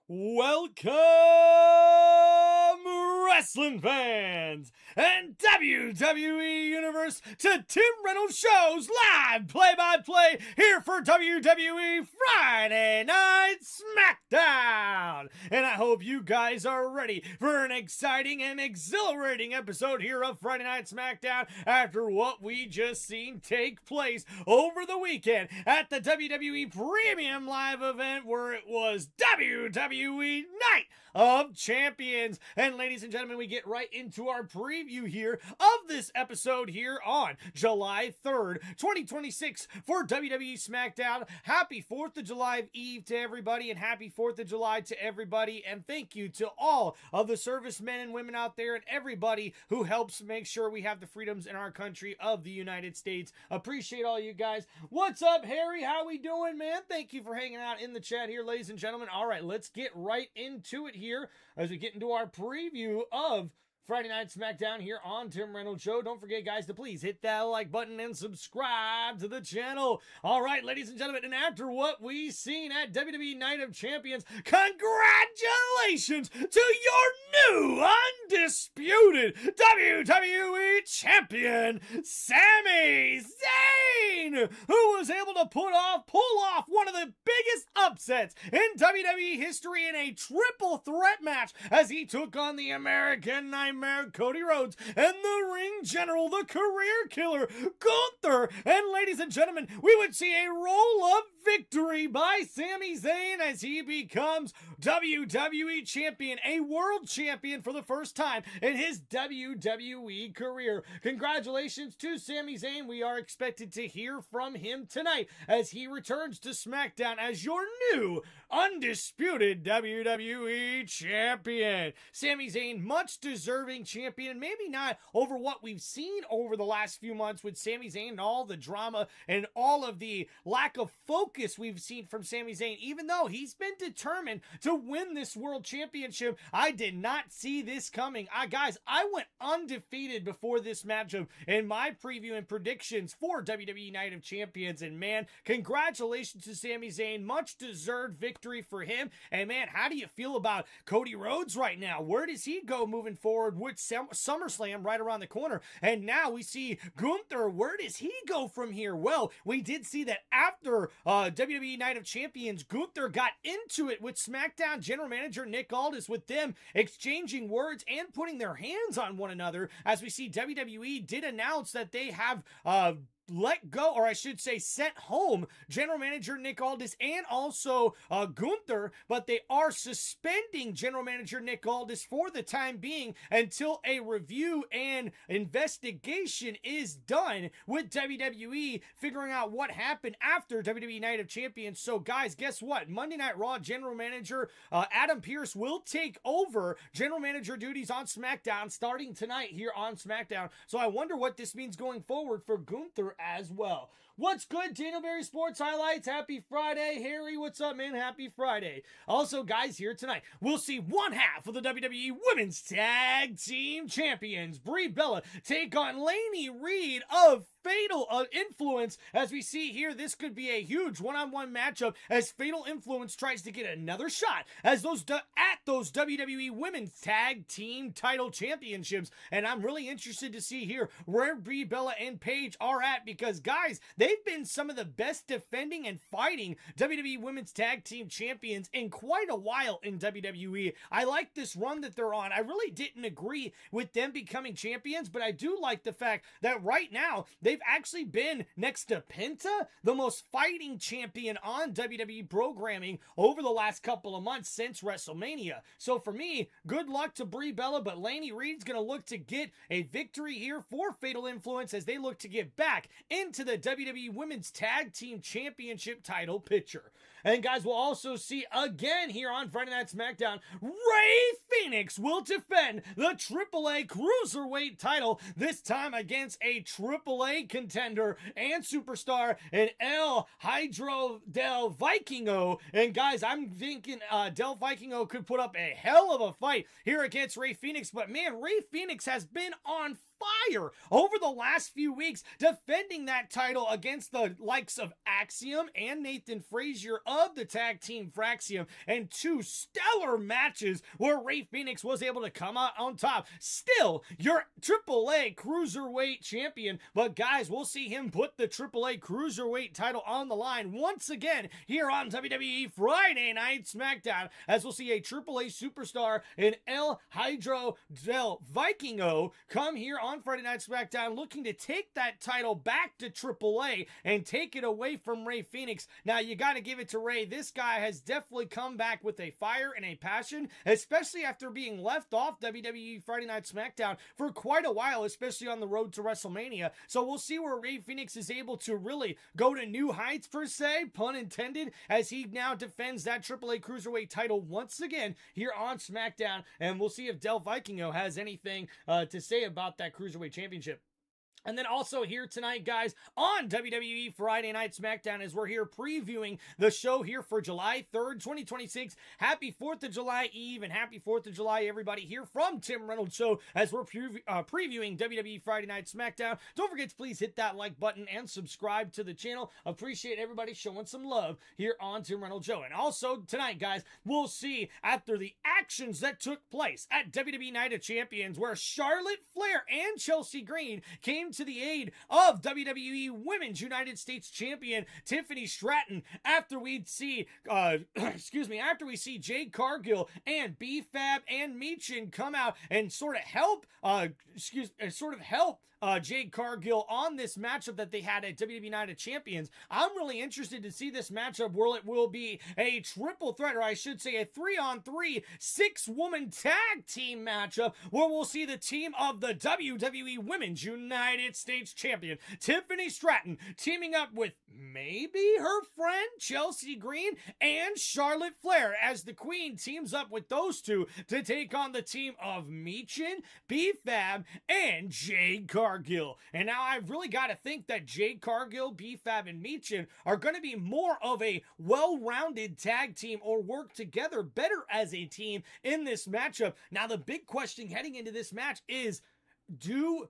Welcome, wrestling fans and WWE Universe, to Tim Reynolds Show's live play-by-play here for WWE Friday Night SmackDown. And I hope you guys are ready for an exciting and exhilarating episode here of Friday Night SmackDown after what we just seen take place over the weekend at the WWE Premium Live event, where it was WWE Night of Champions. And ladies and gentlemen, we get right into our preview here of this episode here on July 3rd, 2026 for WWE SmackDown. Happy 4th of July Eve to everybody, and happy 4th of July to everybody, and thank you to all of the servicemen and women out there and everybody who helps make sure we have the freedoms in our country of the United States. Appreciate all you guys. What's up, Harry? How we doing, man? Thank you for hanging out in the chat here, ladies and gentlemen. All right, let's get right into it here as we get into our preview of Friday Night SmackDown here on Tim Reynolds Show. Don't forget, guys, to please hit that like button and subscribe to the channel. All right, ladies and gentlemen, and after what we've seen at WWE Night of Champions, congratulations to your new undisputed WWE Champion, Sami Zayn, who was able to pull off one of the biggest upsets in WWE history in a triple threat match as he took on the American Nightmare Cody Rhodes and the ring general, the career killer Gunther. And ladies and gentlemen, we would see a roll-up victory by Sami Zayn as he becomes WWE champion, a world champion for the first time in his WWE career. Congratulations to Sami Zayn. We are expected to hear from him tonight as he returns to SmackDown as your new undisputed WWE champion. Sami Zayn, much deserving champion, maybe not over what we've seen over the last few months with Sami Zayn and all the drama and all of the lack of focus we've seen from Sami Zayn. Even though he's been determined to win this world championship, I did not see this coming. Guys, I went undefeated before this matchup in my preview and predictions for WWE Night of Champions, and man, congratulations to Sami Zayn. Much deserved victory for him. And man, how do you feel about Cody Rhodes right now? Where does he go moving forward with SummerSlam right around the corner? And now we see Gunther. Where does he go from here? Well, we did see that after WWE Night of Champions, Gunther got into it with SmackDown general manager Nick Aldis, with them exchanging words and putting their hands on one another, as we see WWE did announce that they have let go, or I should say sent home, general manager Nick Aldis and also Gunther, but they are suspending general manager Nick Aldis for the time being until a review and investigation is done with WWE, figuring out what happened after WWE Night of Champions. So guys, guess what? Monday Night Raw general manager Adam Pearce will take over general manager duties on SmackDown starting tonight here on SmackDown. So I wonder what this means going forward for Gunther as well. What's good, Daniel Berry Sports Highlights? Happy Friday. Harry, what's up, man? Happy Friday. Also, guys, here tonight, we'll see one half of the WWE Women's Tag Team Champions, Brie Bella, take on Lainey Reed of Fatal Influence. As we see here, this could be a huge one-on-one matchup as Fatal Influence tries to get another shot as those WWE Women's Tag Team Title Championships. And I'm really interested to see here where Brie Bella and Paige are at, because guys, they've been some of the best defending and fighting WWE Women's Tag Team Champions in quite a while in WWE. I like this run that they're on. I really didn't agree with them becoming champions, but I do like the fact that right now they've actually been, next to Penta, the most fighting champion on WWE programming over the last couple of months since WrestleMania. So for me, good luck to Brie Bella, but Lainey Reed's going to look to get a victory here for Fatal Influence as they look to get back into the WWE Women's Tag Team Championship title picture. And guys, we'll also see again here on Friday Night SmackDown, Rey Fenix will defend the AAA Cruiserweight title, this time against a AAA contender and superstar in El Hydro del Vikingo. And guys, I'm thinking Del Vikingo could put up a hell of a fight here against Rey Fenix. But man, Rey Fenix has been on fire over the last few weeks, defending that title against the likes of Axiom and Nathan Frazier of the tag team Fraxium, and two stellar matches where Ray Phoenix was able to come out on top. Still, your AAA Cruiserweight champion, but guys, we'll see him put the AAA Cruiserweight title on the line once again here on WWE Friday Night SmackDown, as we'll see a AAA superstar in El Hydro del Vikingo come here on Friday Night SmackDown looking to take that title back to AAA and take it away from Ray Phoenix. Now, you got to give it to Ray. This guy has definitely come back with a fire and a passion, especially after being left off WWE Friday Night SmackDown for quite a while, especially on the road to WrestleMania. So we'll see where Ray Phoenix is able to really go to new heights, per se, pun intended, as he now defends that AAA Cruiserweight title once again here on SmackDown. And we'll see if Del Vikingo has anything to say about that Cruiserweight Championship. And then also here tonight, guys, on WWE Friday Night SmackDown, as we're here previewing the show here for July 3rd, 2026. Happy 4th of July Eve, and happy 4th of July, everybody, here from Tim Reynolds Show, as we're previewing WWE Friday Night SmackDown. Don't forget to please hit that like button and subscribe to the channel. Appreciate everybody showing some love here on Tim Reynolds Show. And also tonight, guys, we'll see after the actions that took place at WWE Night of Champions, where Charlotte Flair and Chelsea Green came to the aid of WWE Women's United States Champion Tiffany Stratton, after we see after we see Jade Cargill and B-Fab and Michin come out and sort of help Jade Cargill on this matchup that they had at WWE Night of Champions. I'm really interested to see this matchup where it will be a triple threat, or I should say a 3-on-3 6-woman tag team matchup, where we'll see the team of the WWE Women's United States Champion Tiffany Stratton teaming up with maybe her friend Chelsea Green and Charlotte Flair, as the Queen teams up with those two to take on the team of Michin, B-Fab, and Jade Cargill. And now I've really got to think that Jade Cargill, B-Fab, and Michin are going to be more of a well-rounded tag team, or work together better as a team in this matchup. Now, the big question heading into this match is, do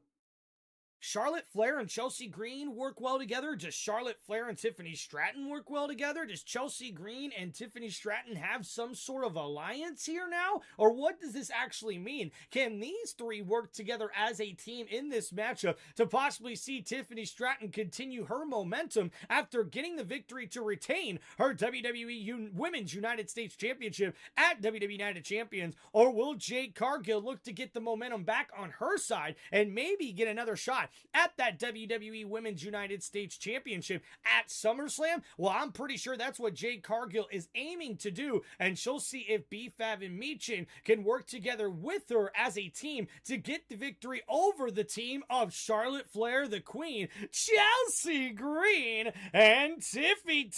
Charlotte Flair and Chelsea Green work well together? Does Charlotte Flair and Tiffany Stratton work well together? Does Chelsea Green and Tiffany Stratton have some sort of alliance here now? Or what does this actually mean? Can these three work together as a team in this matchup to possibly see Tiffany Stratton continue her momentum after getting the victory to retain her WWE Women's United States Championship at WWE Night of Champions? Or will Jade Cargill look to get the momentum back on her side and maybe get another shot at that WWE Women's United States Championship at SummerSlam? Well, I'm pretty sure that's what Jade Cargill is aiming to do, and she'll see if B-Fab and Michin can work together with her as a team to get the victory over the team of Charlotte Flair, the Queen, Chelsea Green, and Tiffany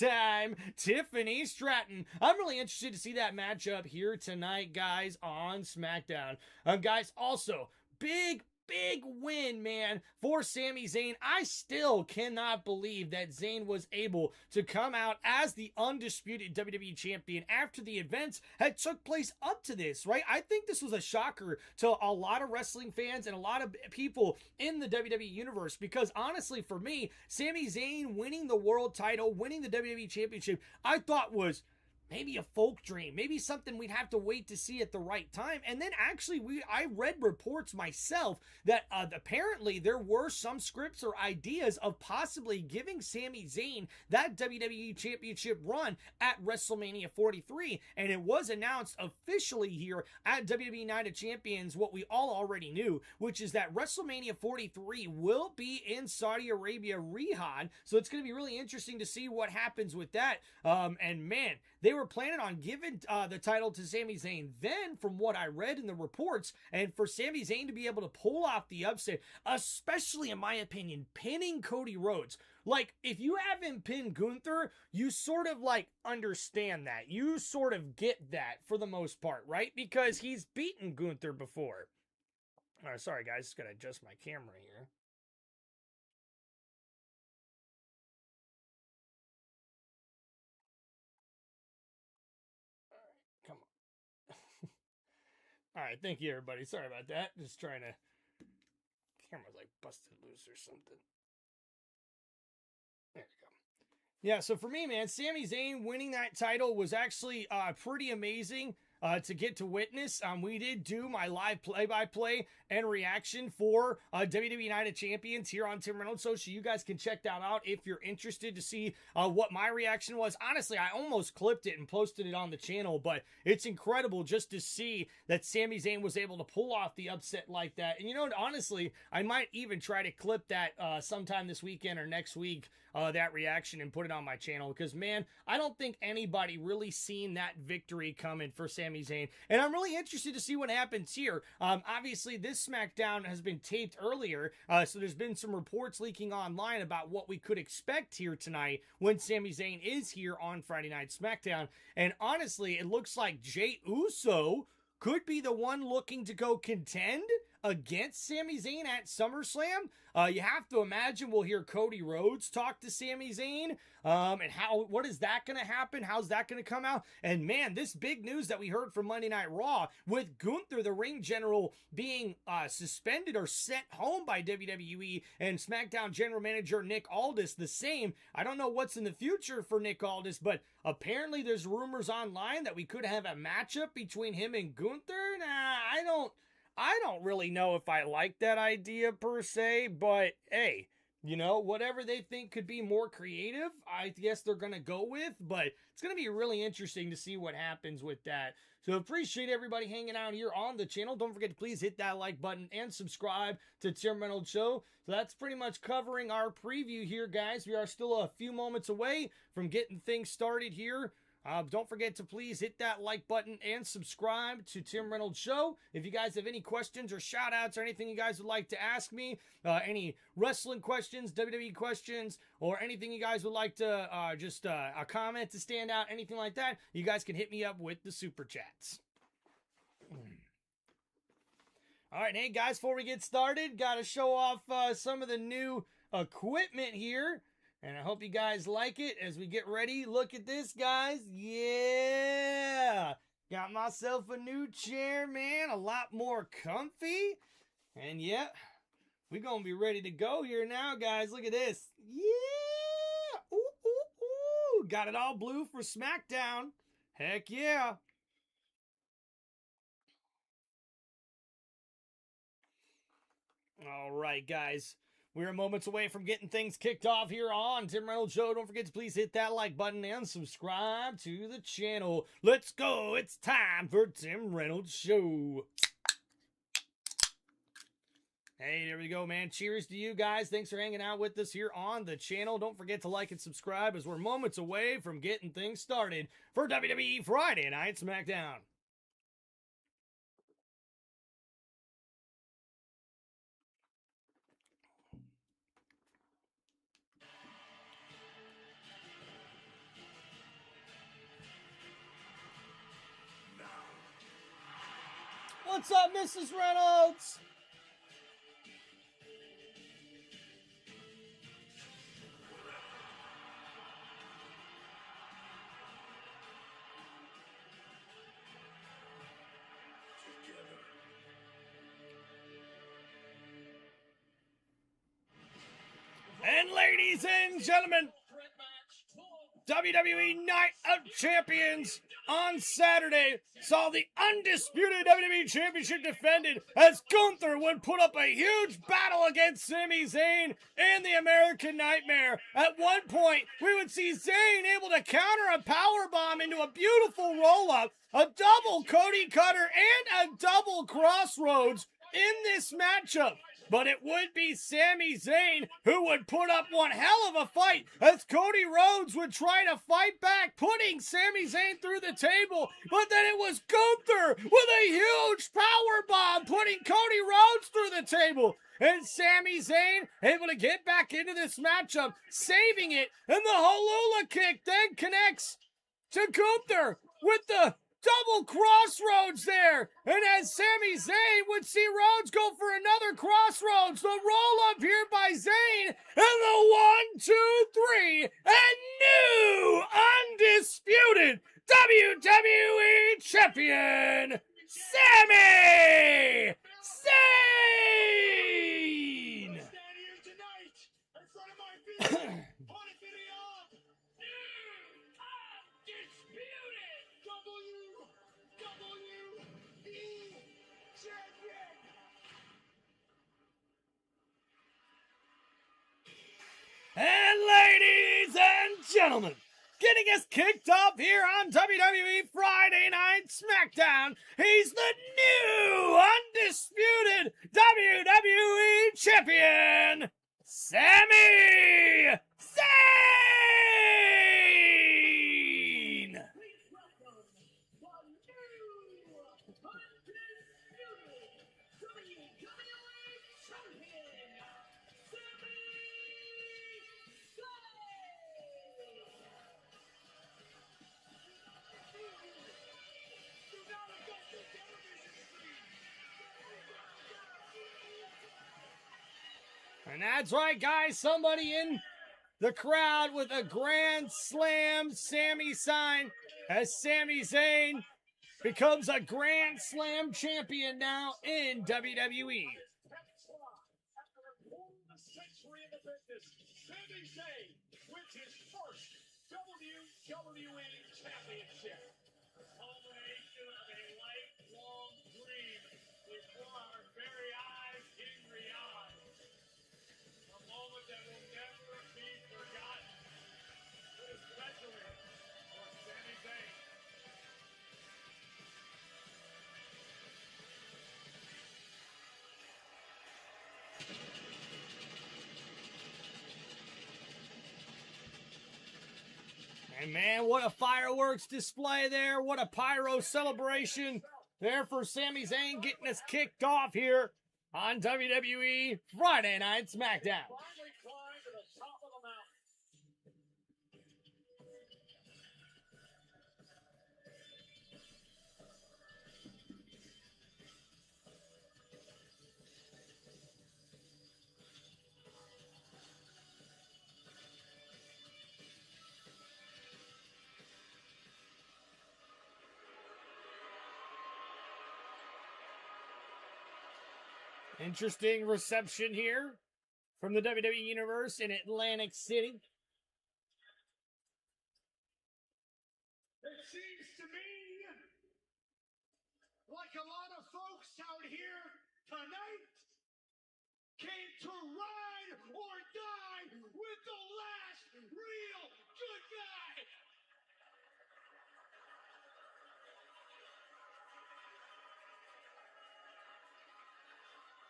Stratton. I'm really interested to see that matchup here tonight, guys, on SmackDown. Guys, also, big win, man, for Sami Zayn. I still cannot believe that Zayn was able to come out as the undisputed WWE champion after the events had took place up to this, right? I think this was a shocker to a lot of wrestling fans and a lot of people in the WWE universe, because honestly, for me, Sami Zayn winning the world title, winning the WWE championship, I thought was maybe a folk dream, maybe something we'd have to wait to see at the right time. And then actually, I read reports myself that apparently there were some scripts or ideas of possibly giving Sami Zayn that WWE Championship run at WrestleMania 43. And it was announced officially here at WWE Night of Champions what we all already knew, which is that WrestleMania 43 will be in Saudi Arabia, Riyadh. So it's going to be really interesting to see what happens with that. And man, they were planning on giving the title to Sami Zayn then, from what I read in the reports, and for Sami Zayn to be able to pull off the upset, especially in my opinion, pinning Cody Rhodes. Like, if you haven't pinned Gunther, you sort of like understand that. You sort of get that for the most part, right? Because he's beaten Gunther before. Sorry guys, just gotta adjust my camera here. All right, thank you, everybody. Sorry about that. Just trying to camera's like busted loose or something. There we go. Yeah, so for me, man, Sami Zayn winning that title was actually pretty amazing to get to witness. We did do my live play-by-play and reaction for WWE Night of Champions here on Tim Reynolds Show, so you guys can check that out if you're interested to see what my reaction was. Honestly, I almost clipped it and posted it on the channel, but it's incredible just to see that Sami Zayn was able to pull off the upset like that. And you know, honestly, I might even try to clip that sometime this weekend or next week, that reaction, and put it on my channel, because man, I don't think anybody really seen that victory coming for Sami Zayn, and I'm really interested to see what happens here. Obviously this SmackDown has been taped earlier, so there's been some reports leaking online about what we could expect here tonight when Sami Zayn is here on Friday Night SmackDown. And honestly, it looks like Jey Uso could be the one looking to go contend against Sami Zayn at SummerSlam. You have to imagine we'll hear Cody Rhodes talk to Sami Zayn. And what is that going to happen? How's that going to come out? And man, this big news that we heard from Monday Night Raw with Gunther, the ring general, being suspended or sent home by WWE, and SmackDown general manager Nick Aldis the same. I don't know what's in the future for Nick Aldis, but apparently there's rumors online that we could have a matchup between him and Gunther. Nah, I don't really know if I like that idea per se, but hey, you know, whatever they think could be more creative, I guess they're going to go with, but it's going to be really interesting to see what happens with that. So appreciate everybody hanging out here on the channel. Don't forget to please hit that like button and subscribe to Tim Reynolds Show. So that's pretty much covering our preview here, guys. We are still a few moments away from getting things started here. Don't forget to please hit that like button and subscribe to Tim Reynolds Show. If you guys have any questions or shout outs or anything you guys would like to ask me, any wrestling questions, WWE questions, or anything you guys would like to, just a comment to stand out, anything like that, you guys can hit me up with the super chats. All right, hey guys, before we get started, got to show off some of the new equipment here. And I hope you guys like it as we get ready. Look at this, guys. Yeah. Got myself a new chair, man. A lot more comfy. And yeah, we're going to be ready to go here now, guys. Look at this. Yeah. Ooh, ooh, ooh. Got it all blue for SmackDown. Heck yeah. All right, guys. We're moments away from getting things kicked off here on Tim Reynolds Show. Don't forget to please hit that like button and subscribe to the channel. Let's go. It's time for Tim Reynolds Show. Hey, there we go, man. Cheers to you guys. Thanks for hanging out with us here on the channel. Don't forget to like and subscribe as we're moments away from getting things started for WWE Friday Night SmackDown. What's up, Mrs. Reynolds? And ladies and gentlemen, WWE Night of Champions on Saturday saw the undisputed WWE Championship defended as Gunther would put up a huge battle against Sami Zayn and the American Nightmare. At one point, we would see Zayn able to counter a powerbomb into a beautiful roll-up, a double Cody Cutter, and a double Crossroads in this matchup. But it would be Sami Zayn who would put up one hell of a fight as Cody Rhodes would try to fight back, putting Sami Zayn through the table. But then it was Gunther with a huge power bomb, putting Cody Rhodes through the table. And Sami Zayn able to get back into this matchup, saving it. And the Halula kick then connects to Gunther with the double Crossroads there. And as Sami Zayn would see Rhodes go for another Crossroads, the roll up here by Zayn, and the 1, 2, 3, and new undisputed WWE Champion, Sami Zayn! gentlemen, getting us kicked off here on WWE Friday Night SmackDown, he's the new undisputed WWE Champion, Sami Zayn! And that's right, guys. Somebody in the crowd with a Grand Slam Sami sign as Sami Zayn becomes a Grand Slam champion now in WWE. Sami Zayn wins his first WWE Championship. Culmination of a lifelong dream before our very eyes in Riyadh. A moment that will never be forgotten, especially for Sami Zayn. And man, what a fireworks display there. What a pyro celebration there for Sami Zayn getting us kicked off here on WWE Friday Night SmackDown. Finally climbed to the top of the mountain. Interesting reception here from the WWE Universe in Atlantic City. It seems to me like a lot of folks out here tonight came to ride or die with the last real good guy.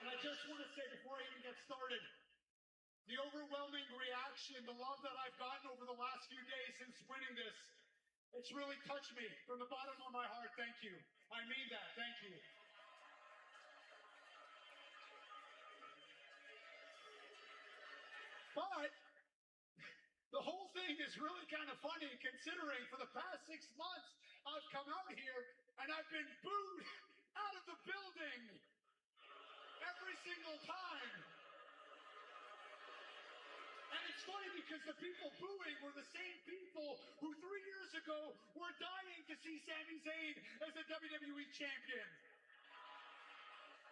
And I just want to say before I even get started, the overwhelming reaction, the love that I've gotten over the last few days since winning this, it's really touched me from the bottom of my heart. Thank you. I mean that. Thank you. But the whole thing is really kind of funny considering for the past 6 months I've come out here and I've been booed out of the building every single time. And it's funny because the people booing were the same people who 3 years ago were dying to see Sami Zayn as the WWE champion.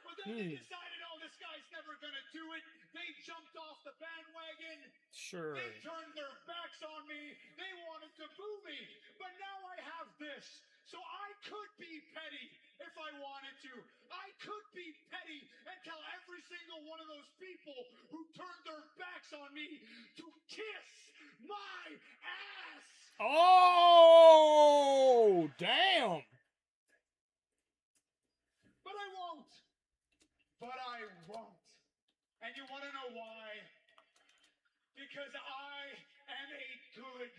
But then they decided, oh, this guy's never going to do it. They jumped off the bandwagon. Sure. They turned their backs on me. They wanted to boo me. But now I have this. So I could be petty if I wanted to. I could be petty and tell every single one of those people who turned their backs on me to kiss my ass. Oh, damn. But I won't. But I won't. And you want to know why? Because I am a good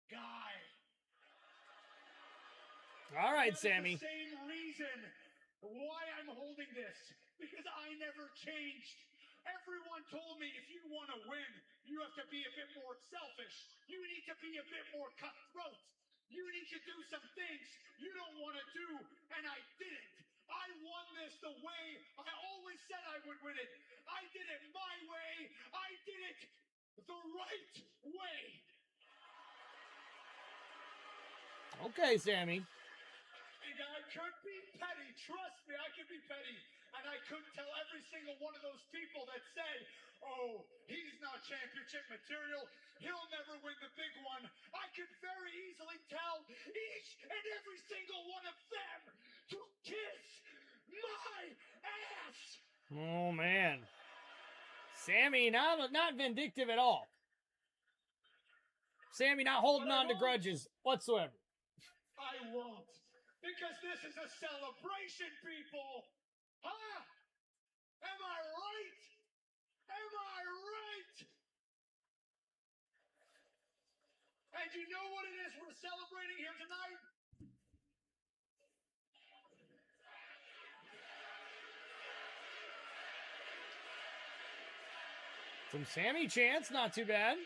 guy. All right, That's Sami. the same reason why I'm holding this. Because I never changed. Everyone told me if you want to win, you have to be a bit more selfish. You need to be a bit more cutthroat. You need to do some things you don't want to do, and I didn't. I won this the way I always said I would win it. I did it my way. I did it the right way. Okay, Sami. And I could be petty. Trust me, I could be petty. And I could tell every single one of those people that said, oh, he's not championship material. He'll never win the big one. I could very easily tell each and every single one of them to kiss my ass. Oh, man. Sami, not vindictive at all. Sammy not holding on to grudges whatsoever. I won't. Because this is a celebration, people. Huh? Am I right? Am I right? And you know what it is we're celebrating here tonight? Some Sammy chants, not too bad.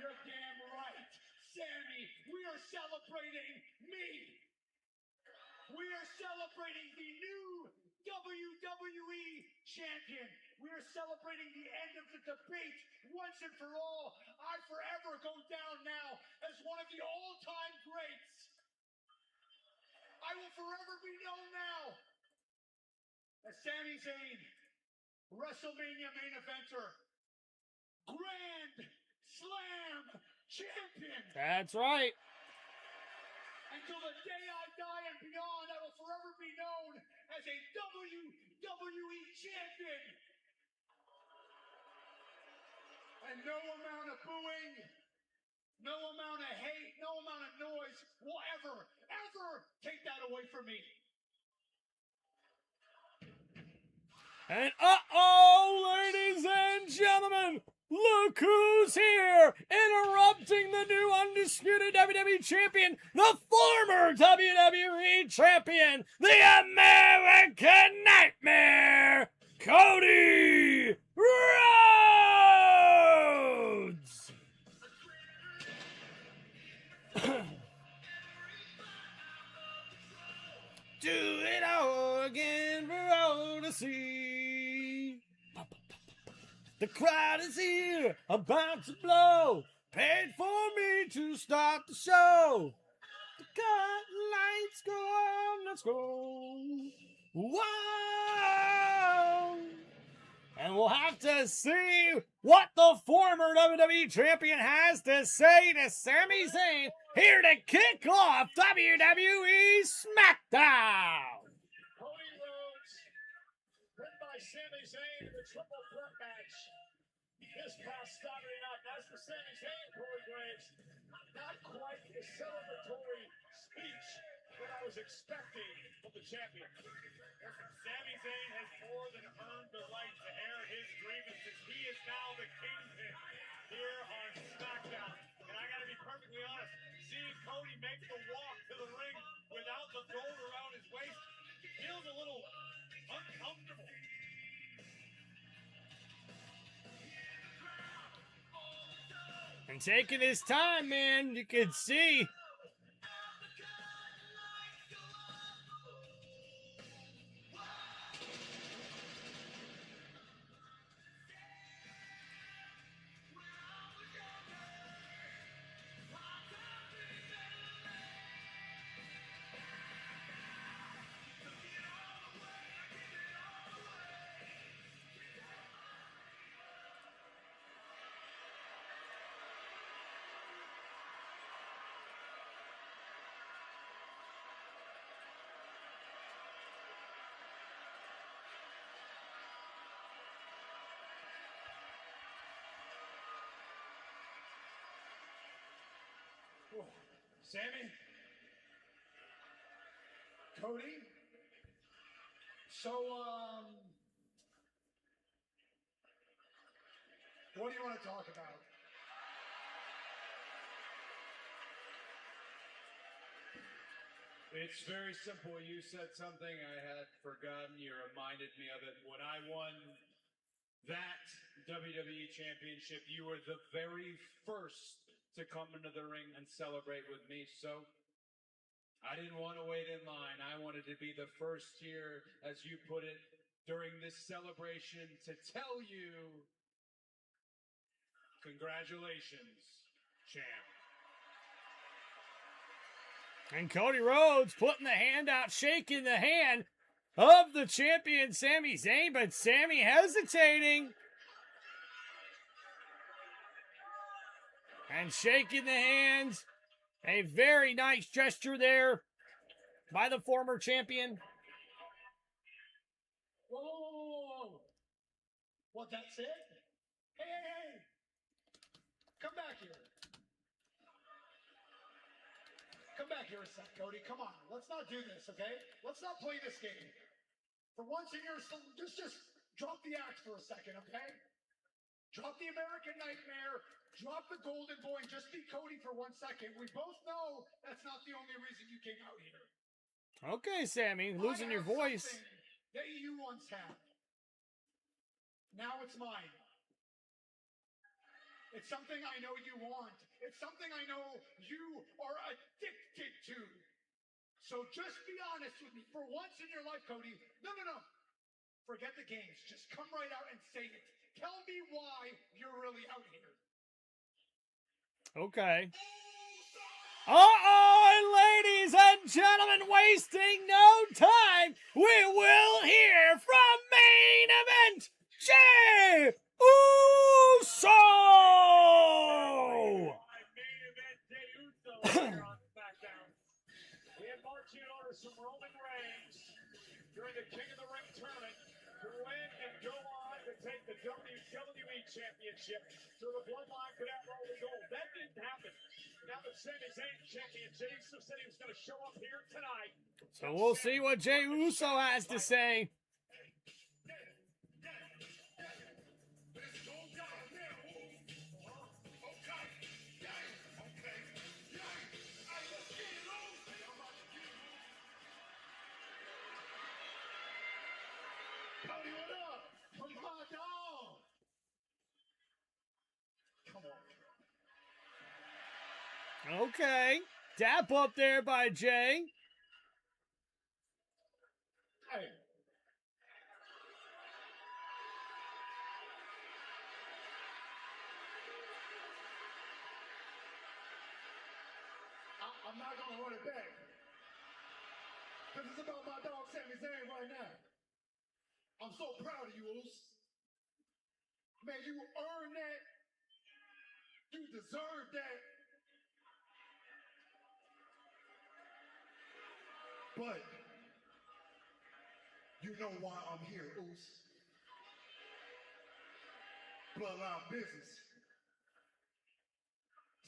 You're damn right, Sammy. We are celebrating me. We are celebrating the new WWE champion. We are celebrating the end of the debate once and for all. I forever go down now as one of the all-time greats. I will forever be known now as Sami Zayn, WrestleMania main eventer, Grand Slam champion. That's right. Until the day I die and beyond, I will forever be known as a WWE champion. And no amount of booing, no amount of hate, no amount of noise will ever take that away from me. And ladies and gentlemen, look who's here, interrupting the new undisputed WWE champion, the former WWE champion, the American Nightmare, Cody Rhodes! Do it all again for all to see. The crowd is here, about to blow. Paid for me to start the show. The cut lights go on, let's go. Wow! And we'll have to see what the former WWE champion has to say to Sami Zayn here to kick off WWE SmackDown. Cody Rhodes, written by Sami Zayn in the triple threat match. This past Saturday night, that's for Sami Zayn, Corey Graves. Not quite the celebratory speech that I was expecting from the champion. Sami Zayn has more than earned the right to air his grievances. He is now the kingpin here on SmackDown. And I gotta be perfectly honest, seeing Cody make the walk to the ring without the gold around his waist feels a little uncomfortable. And taking his time, man, you can see. Sammy? Cody? So, what do you want to talk about? It's very simple. You said something I had forgotten. You reminded me of it. When I won that WWE championship, you were the very first to come into the ring and celebrate with me. So I didn't want to wait in line. I wanted to be the first here, as you put it, during this celebration to tell you, congratulations, champ. And Cody Rhodes putting the hand out, shaking the hand of the champion Sami Zayn, but Sami hesitating. And shaking the hands. A very nice gesture there by the former champion. Whoa. What, that's it? Hey. Come back here. back here a sec, Cody. Come on. Let's not do this, okay? Let's not play this game. For once in your just drop the axe for a second, okay? Drop the American Nightmare. Drop the Golden Boy and just be Cody for 1 second. We both know that's not the only reason you came out here. Okay, Sammy, losing your voice. That you once had. Now it's mine. It's something I know you want. It's something I know you are addicted to. So just be honest with me. For once in your life, Cody. No. Forget the games. Just come right out and say it. Tell me why you're really out here. Okay. Ladies and gentlemen, wasting no time, we will hear from main event Jey Uso! Main event Jey Uso here on SmackDown. We had marching orders from Roman Reigns during the King of the Ring tournament to win and go on to take the WWE Championship so the Bloodline could have all the gold. That didn't happen. Now that Sami Zayn's champion, Jey Uso said he was going to show up here tonight. So we'll see what Jey Uso has to say. Cody, what up? Come on, dog. Come on. Okay. Dap up there by Jey. Hey. I'm not going to run it back. Because it's about my dog Sami Zayn right now. I'm so proud of you, Oos. Man, you earned that. You deserve that. But you know why I'm here, Oos. Bloodline business.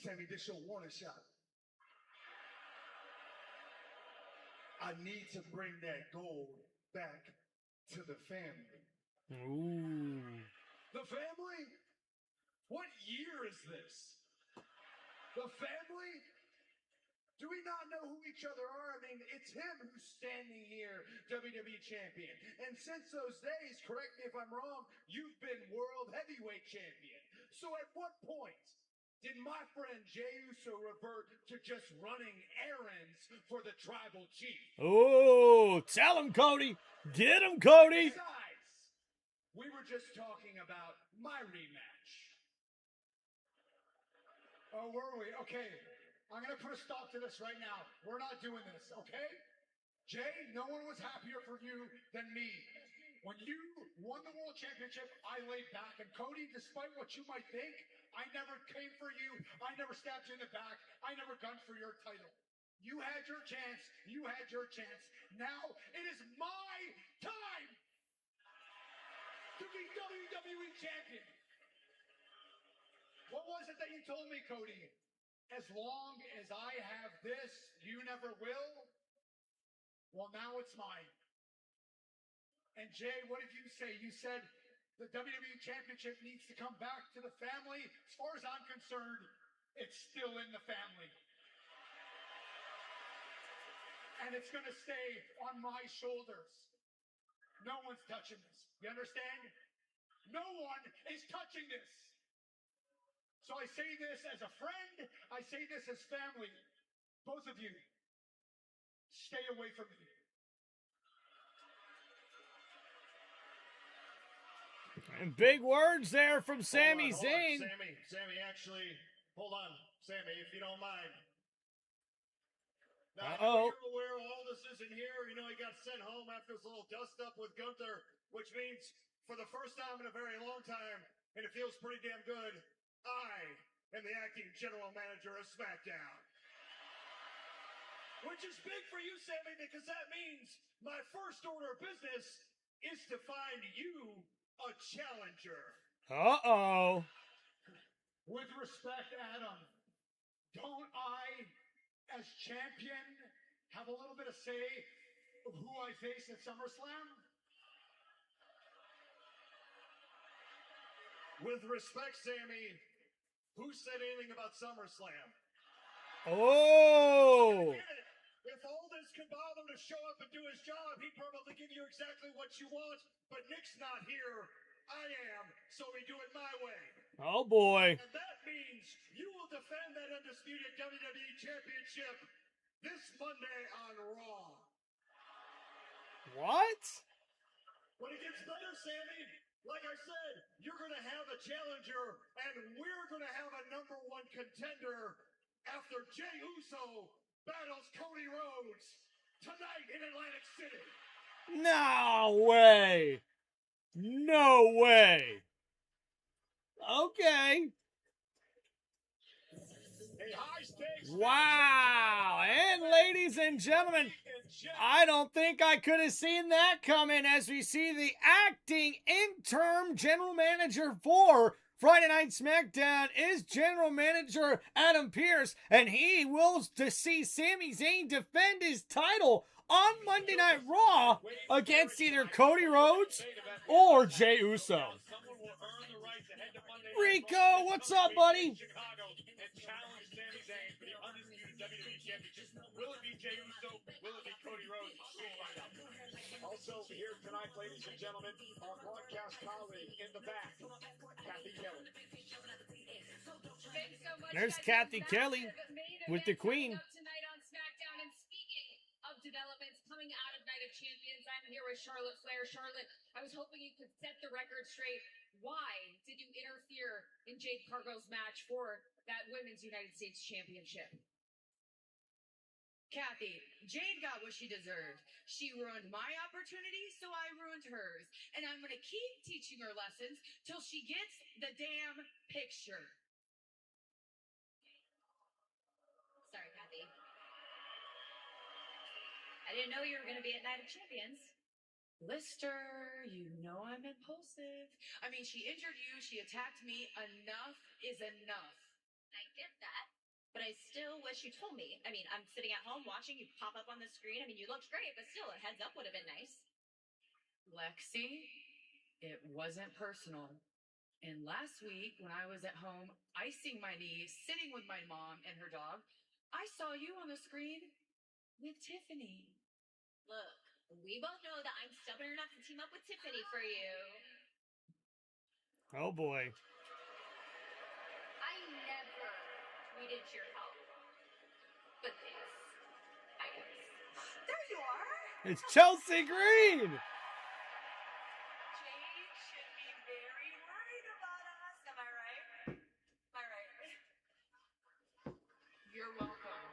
Sammy, this your warning shot. I need to bring that gold back to the family. Ooh. The family? What year is this? The family? Do we not know who each other are? I mean, it's him who's standing here, WWE Champion. And since those days, correct me if I'm wrong, you've been World Heavyweight Champion. So at what point did my friend Jey Uso revert to just running errands for the tribal chief? Oh, tell him, Cody. Get him, Cody. Besides, we were just talking about my rematch. Oh, were we? Okay. I'm going to put a stop to this right now. We're not doing this, okay? Jey, no one was happier for you than me. When you won the World Championship, I laid back. And Cody, despite what you might think, I never came for you. I never stabbed you in the back. I never gunned for your title. You had your chance. You had your chance. Now it is my time to be WWE Champion. What was it that you told me, Cody? As long as I have this, you never will? Well, now it's mine. And Jey, what did you say? You said the WWE Championship needs to come back to the family. As far as I'm concerned, it's still in the family. And it's going to stay on my shoulders. No one's touching this. You understand? No one is touching this. So I say this as a friend. I say this as family. Both of you, stay away from me. And big words there from Sami Zayn. Sammy, actually, hold on, Sammy, if you don't mind. Now, you're aware all this isn't here. You know, he got sent home after this little dust-up with Gunther, which means for the first time in a very long time, and it feels pretty damn good, I am the acting general manager of SmackDown. Which is big for you, Sammy, because that means my first order of business is to find you a challenger. Uh-oh. With respect, Adam, don't I, as as champion, have a little bit of say of who I face at SummerSlam? With respect, Sammy, who said anything about SummerSlam? Oh! If Aldis could bother to show up and do his job, he'd probably give you exactly what you want. But Nick's not here. I am, so we do it my way. Oh boy. And that means you will defend that undisputed WWE Championship this Monday on Raw. What? When it gets better, Sammy, like I said, you're going to have a challenger, and we're going to have a number one contender after Jey Uso battles Cody Rhodes tonight in Atlantic City. No way. No way. Okay. A high-stakes Wow. And ladies and gentlemen, I don't think I could have seen that coming as we see the acting interim general manager for Friday Night SmackDown is General Manager Adam Pearce, and he wills to see Sami Zayn defend his title on Monday Night Raw against either Cody Rhodes or Jey Uso. Rico, what's up, buddy? Will it be Jey Uso? Will it be Cody Rhodes? Also here tonight, ladies and gentlemen, our broadcast colleague in the back, Kathy Kelly. Thanks so much, There's guys. Kathy Kelly Massive with the main event Queen. coming up tonight on SmackDown. And speaking of developments coming out of Night of Champions, I'm here with Charlotte Flair. Charlotte, I was hoping you could set the record straight. Why did you interfere in Jade Cargill's match for that Women's United States Championship? Kathy, Jade got what she deserved. She ruined my opportunity, so I ruined hers. And I'm going to keep teaching her lessons till she gets the damn picture. Sorry, Kathy. I didn't know you were going to be at Night of Champions. Lister, you know I'm impulsive. I mean, she injured you, she attacked me. Enough is enough. I get that. But I still wish you told me. I mean, I'm sitting at home watching you pop up on the screen. I mean, you looked great, but still, a heads up would have been nice. Lexi, it wasn't personal. And last week, when I was at home, icing my knee, sitting with my mom and her dog, I saw you on the screen with Tiffany. Look, we both know that I'm stubborn enough to team up with Tiffany for you. Oh boy. I never needed your help. But this, I guess. There you are. It's Chelsea Green. Jade should be very worried about us. Am I right? Am I right? You're welcome.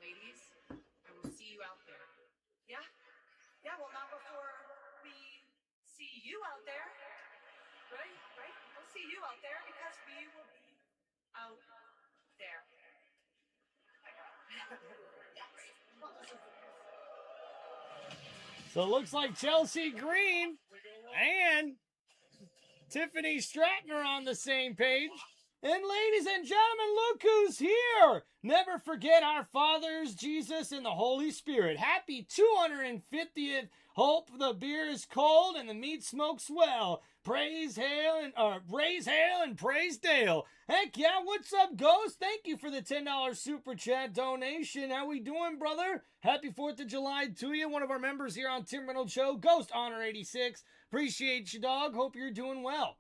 Ladies, I will see you out there. Yeah? Yeah, well, not before we see you out there. Right? Right? We'll see you out there because we will be out there. So it looks like Chelsea Green and Tiffany Stratton are on the same page. And ladies and gentlemen, look who's here. Never forget our fathers, Jesus, and the Holy Spirit. Happy 250th. Hope the beer is cold and the meat smokes well. Praise hail and raise hail and praise Dale. Heck yeah, what's up, Ghost? Thank you for the $10 super chat donation. How we doing, brother? Happy 4th of July to you. One of our members here on Tim Reynolds Show, Ghost Honor 86. Appreciate you, dog. Hope you're doing well.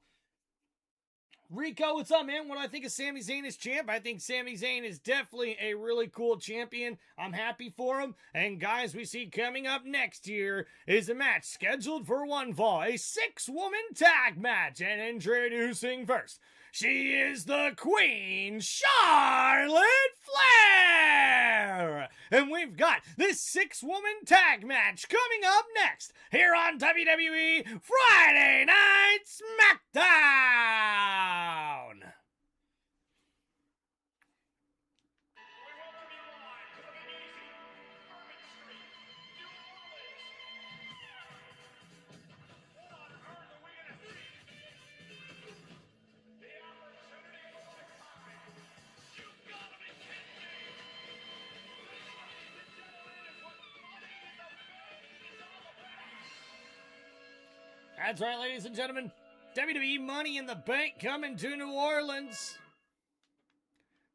Rico, what's up, man? What do I think of Sami Zayn as champ? I think Sami Zayn is definitely a really cool champion. I'm happy for him. And guys, we see coming up next year is a match scheduled for one fall, a 6-woman tag match. And introducing first, she is the Queen, Charlotte Flair. And we've got this 6-woman tag match coming up next here on WWE Friday Night SmackDown. That's right, ladies and gentlemen. WWE Money in the Bank coming to New Orleans.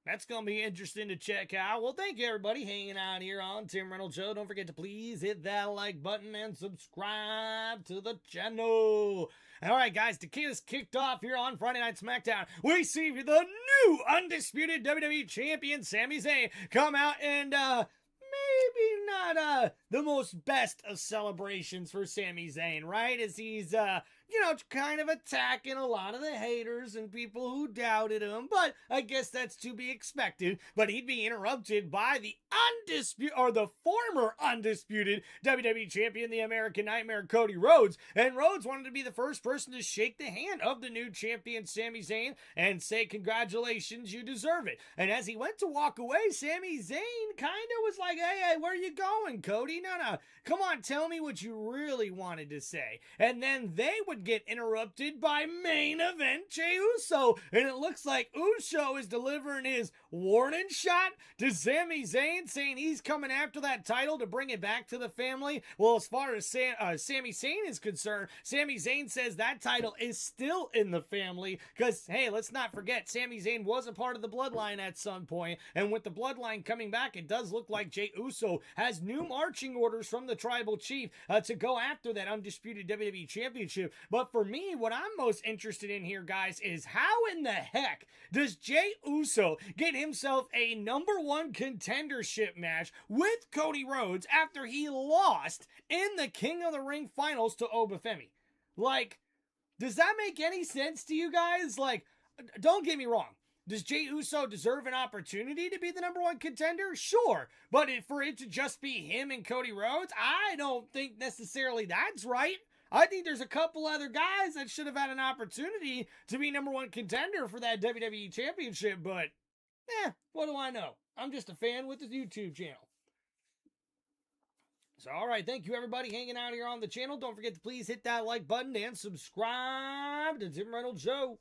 That's going to be interesting to check out. Well, thank you, everybody, hanging out here on Tim Reynolds Show. Don't forget to please hit that like button and subscribe to the channel. All right, guys, to get us kicked off here on Friday Night SmackDown, we see the new undisputed WWE Champion, Sami Zayn, come out and, maybe not the most best of celebrations for Sami Zayn, right? As he's, kind of attacking a lot of the haters and people who doubted him, but I guess that's to be expected. But he'd be interrupted by the former undisputed WWE Champion, the American Nightmare, Cody Rhodes. And Rhodes wanted to be the first person to shake the hand of the new champion, Sami Zayn, and say, congratulations, you deserve it. And as he went to walk away, Sami Zayn kind of was like, hey, where are you going, Cody? No, come on, tell me what you really wanted to say. And then they would get interrupted by main event Jey Uso. And it looks like Uso is delivering his warning shot to Sami Zayn, saying he's coming after that title to bring it back to the family. Well, as far as Sami Zayn is concerned, Sami Zayn says that title is still in the family because, hey, let's not forget, Sami Zayn was a part of the Bloodline at some point, and with the Bloodline coming back, it does look like Jey Uso has new marching orders from the Tribal Chief to go after that undisputed WWE Championship. But for me, what I'm most interested in here, guys, is how in the heck does Jey Uso get himself a #1 contendership match with Cody Rhodes after he lost in the King of the Ring finals to Obafemi? Like, does that make any sense to you guys? Like, don't get me wrong. Does Jey Uso deserve an opportunity to be the #1 contender? Sure. But for it to just be him and Cody Rhodes, I don't think necessarily that's right. I think there's a couple other guys that should have had an opportunity to be #1 contender for that WWE Championship, but, what do I know? I'm just a fan with the YouTube channel. So, all right, thank you, everybody, hanging out here on the channel. Don't forget to please hit that like button and subscribe to Tim Reynolds Show.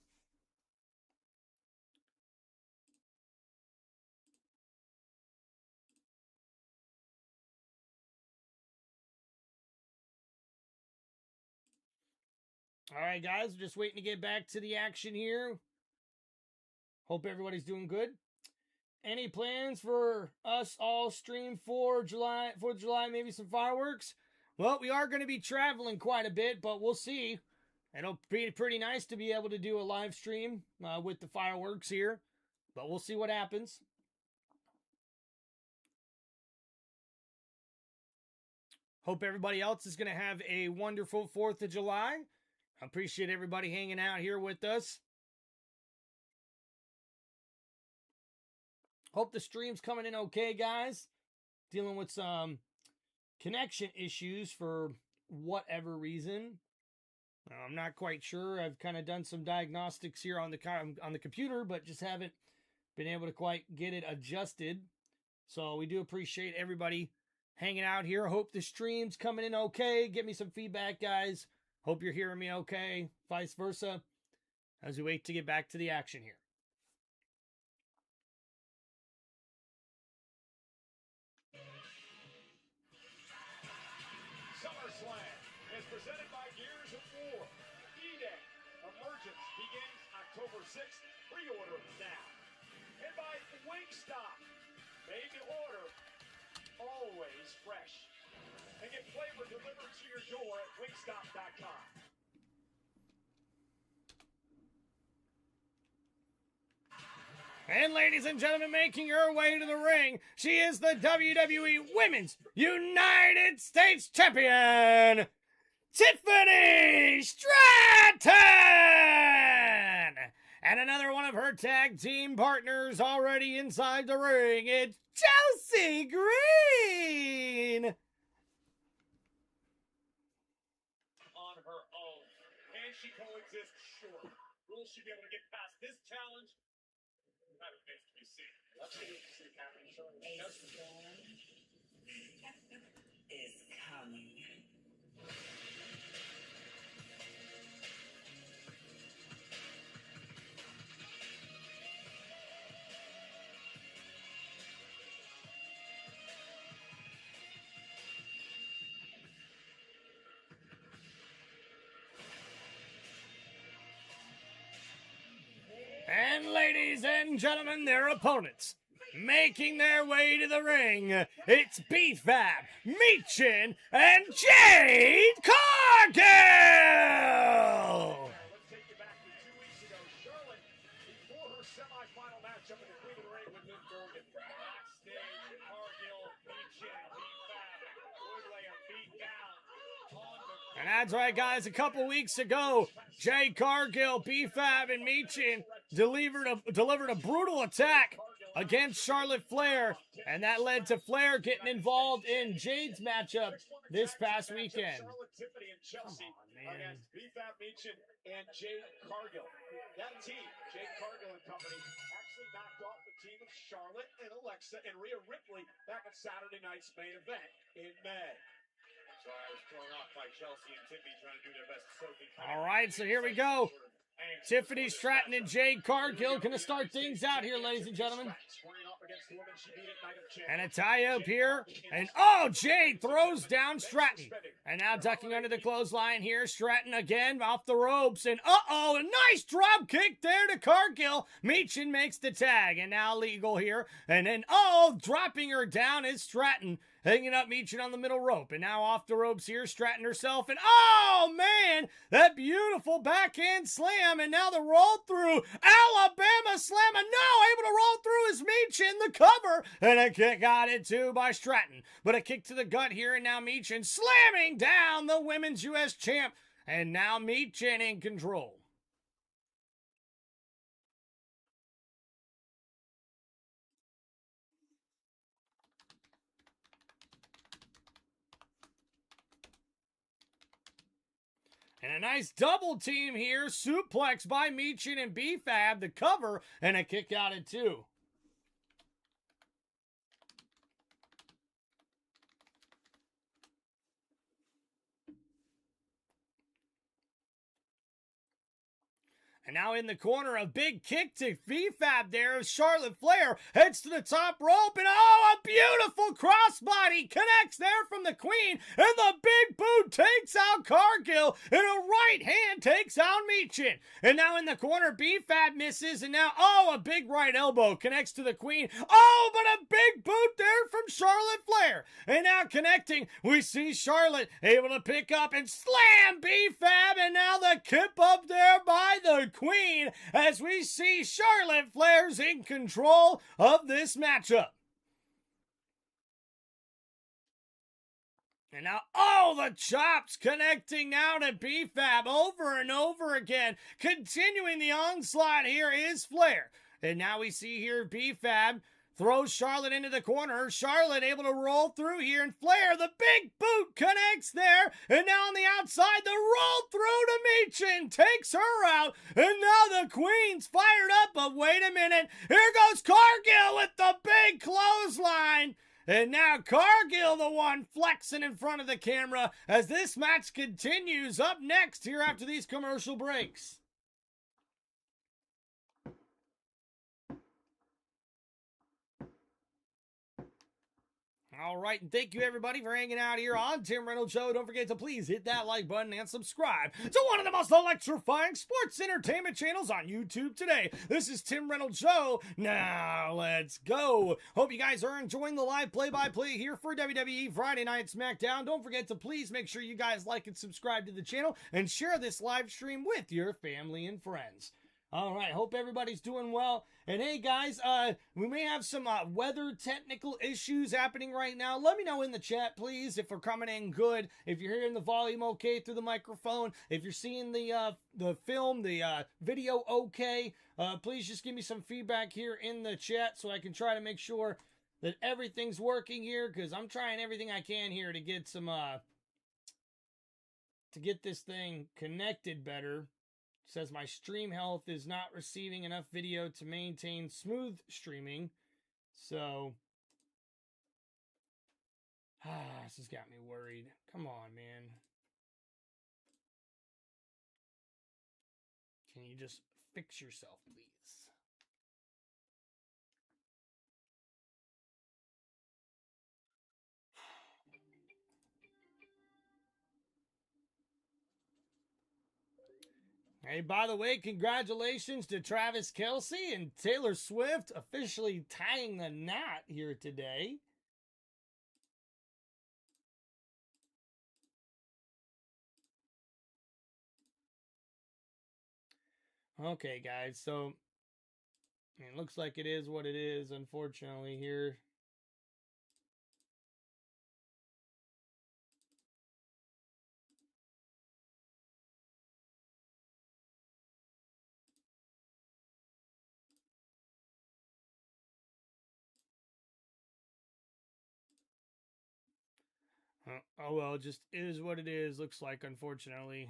All right, guys, just waiting to get back to the action here. Hope everybody's doing good. Any plans for us all stream for July, 4th of July, maybe some fireworks? Well, we are going to be traveling quite a bit, but we'll see. It'll be pretty nice to be able to do a live stream with the fireworks here, but we'll see what happens. Hope everybody else is going to have a wonderful 4th of July. I appreciate everybody hanging out here with us. Hope the stream's coming in okay, guys. Dealing with some connection issues for whatever reason. I'm not quite sure. I've kind of done some diagnostics here on the computer, but just haven't been able to quite get it adjusted. So we do appreciate everybody hanging out here. Hope the stream's coming in okay. Give me some feedback, guys. Hope you're hearing me okay. Vice versa. As we wait to get back to the action here. SummerSlam is presented by Gears of War. D-Day Emergence begins October 6th. Pre-order now. And by Wingstop. Made to order. Always fresh. And get flavor delivered to your door at wingstop.com. And ladies and gentlemen, making her way to the ring, she is the WWE Women's United States Champion, Tiffany Stratton! And another one of her tag team partners already inside the ring, it's Chelsea Green! On her own. Can she coexist? Sure. Will she be able to get past this challenge? That remains to be seen. Let's see what the captain showing. Is coming. Ladies and gentlemen, their opponents, making their way to the ring, it's B-Fab, Meechin, and Jade Cargill! Let's take you back to 2 weeks ago. Charlotte, before her semifinal matchup in the Queen of the Ring with Liv Morgan. Backstage, Cargill, Meechin, B-Fab would lay a beat down on the... And that's right, guys. A couple weeks ago, Jade Cargill, B-Fab, and Meechin delivered a brutal attack against Charlotte Flair, and that led to Flair getting involved in Jade's matchup this past weekend. Charlotte, Tiffany, and Chelsea against B-Fab, Meechin, and Jade Cargill. That team, Jade Cargill and company, actually knocked off the team of Charlotte and Alexa and Rhea Ripley back at Saturday night's main event in May. Sorry, I was thrown off by Chelsea and Tiffany trying to do their best soaking. All right, so here we go. Tiffany Stratton and Jade Cargill going to start things out here, ladies and gentlemen. And a tie-up here. And, oh, Jade throws down Stratton. And now ducking under the clothesline here. Stratton again off the ropes. And, uh-oh, a nice drop kick there to Cargill. Meechin makes the tag. And now legal here. And then, oh, dropping her down is Stratton. Hanging up Meechin on the middle rope. And now off the ropes here, Stratton herself. And, oh, man, that beautiful backhand slam. And now the roll through. Alabama slam. And now able to roll through is Meechin, the cover. And a kick got it too by Stratton. But a kick to the gut here. And now Meechin slamming down the Women's U.S. champ. And now Meechin in control. And a nice double team here. Suplex by Meechin and B-Fab, the cover, and a kick out at 2. And now in the corner, a big kick to B-Fab there as Charlotte Flair heads to the top rope. And oh, a beautiful crossbody connects there from the Queen. And the big boot takes out Cargill. And a right hand takes out Meechin. And now in the corner, B-Fab misses. And now, oh, a big right elbow connects to the Queen. Oh, but a big boot there from Charlotte Flair. And now connecting, we see Charlotte able to pick up and slam B-Fab. And now the kip up there by the Queen as we see Charlotte Flair's in control of this matchup. And now, oh, the chops connecting now to B-Fab over and over again. Continuing the onslaught here is Flair. And now we see here B-Fab throws Charlotte into the corner. Charlotte able to roll through here. And Flair, the big boot connects there. And now on the outside, the roll through to Meechin takes her out. And now the Queen's fired up. But wait a minute. Here goes Cargill with the big clothesline. And now Cargill, the one flexing in front of the camera as this match continues up next here after these commercial breaks. All right, and thank you everybody for hanging out here on Tim Reynolds Show. Don't forget to please hit that like button and subscribe to one of the most electrifying sports entertainment channels on YouTube today. This is Tim Reynolds Show. Now let's go. Hope you guys are enjoying the live play-by-play here for WWE Friday Night SmackDown. Don't forget to please make sure you guys like and subscribe to the channel and share this live stream with your family and friends. All right, hope everybody's doing well. And hey, guys, we may have some weather technical issues happening right now. Let me know in the chat, please, if we're coming in good, if you're hearing the volume okay through the microphone, if you're seeing the film, the video okay. Please just give me some feedback here in the chat so I can try to make sure that everything's working here, because I'm trying everything I can here to get some, to get this thing connected better. Says my stream health is not receiving enough video to maintain smooth streaming. So, this has got me worried. Come on, man. Can you just fix yourself, please? Hey, by the way, congratulations to Travis Kelce and Taylor Swift officially tying the knot here today. Okay, guys, so it looks like it is what it is, unfortunately, here. Oh well, just is what it is, looks like, unfortunately.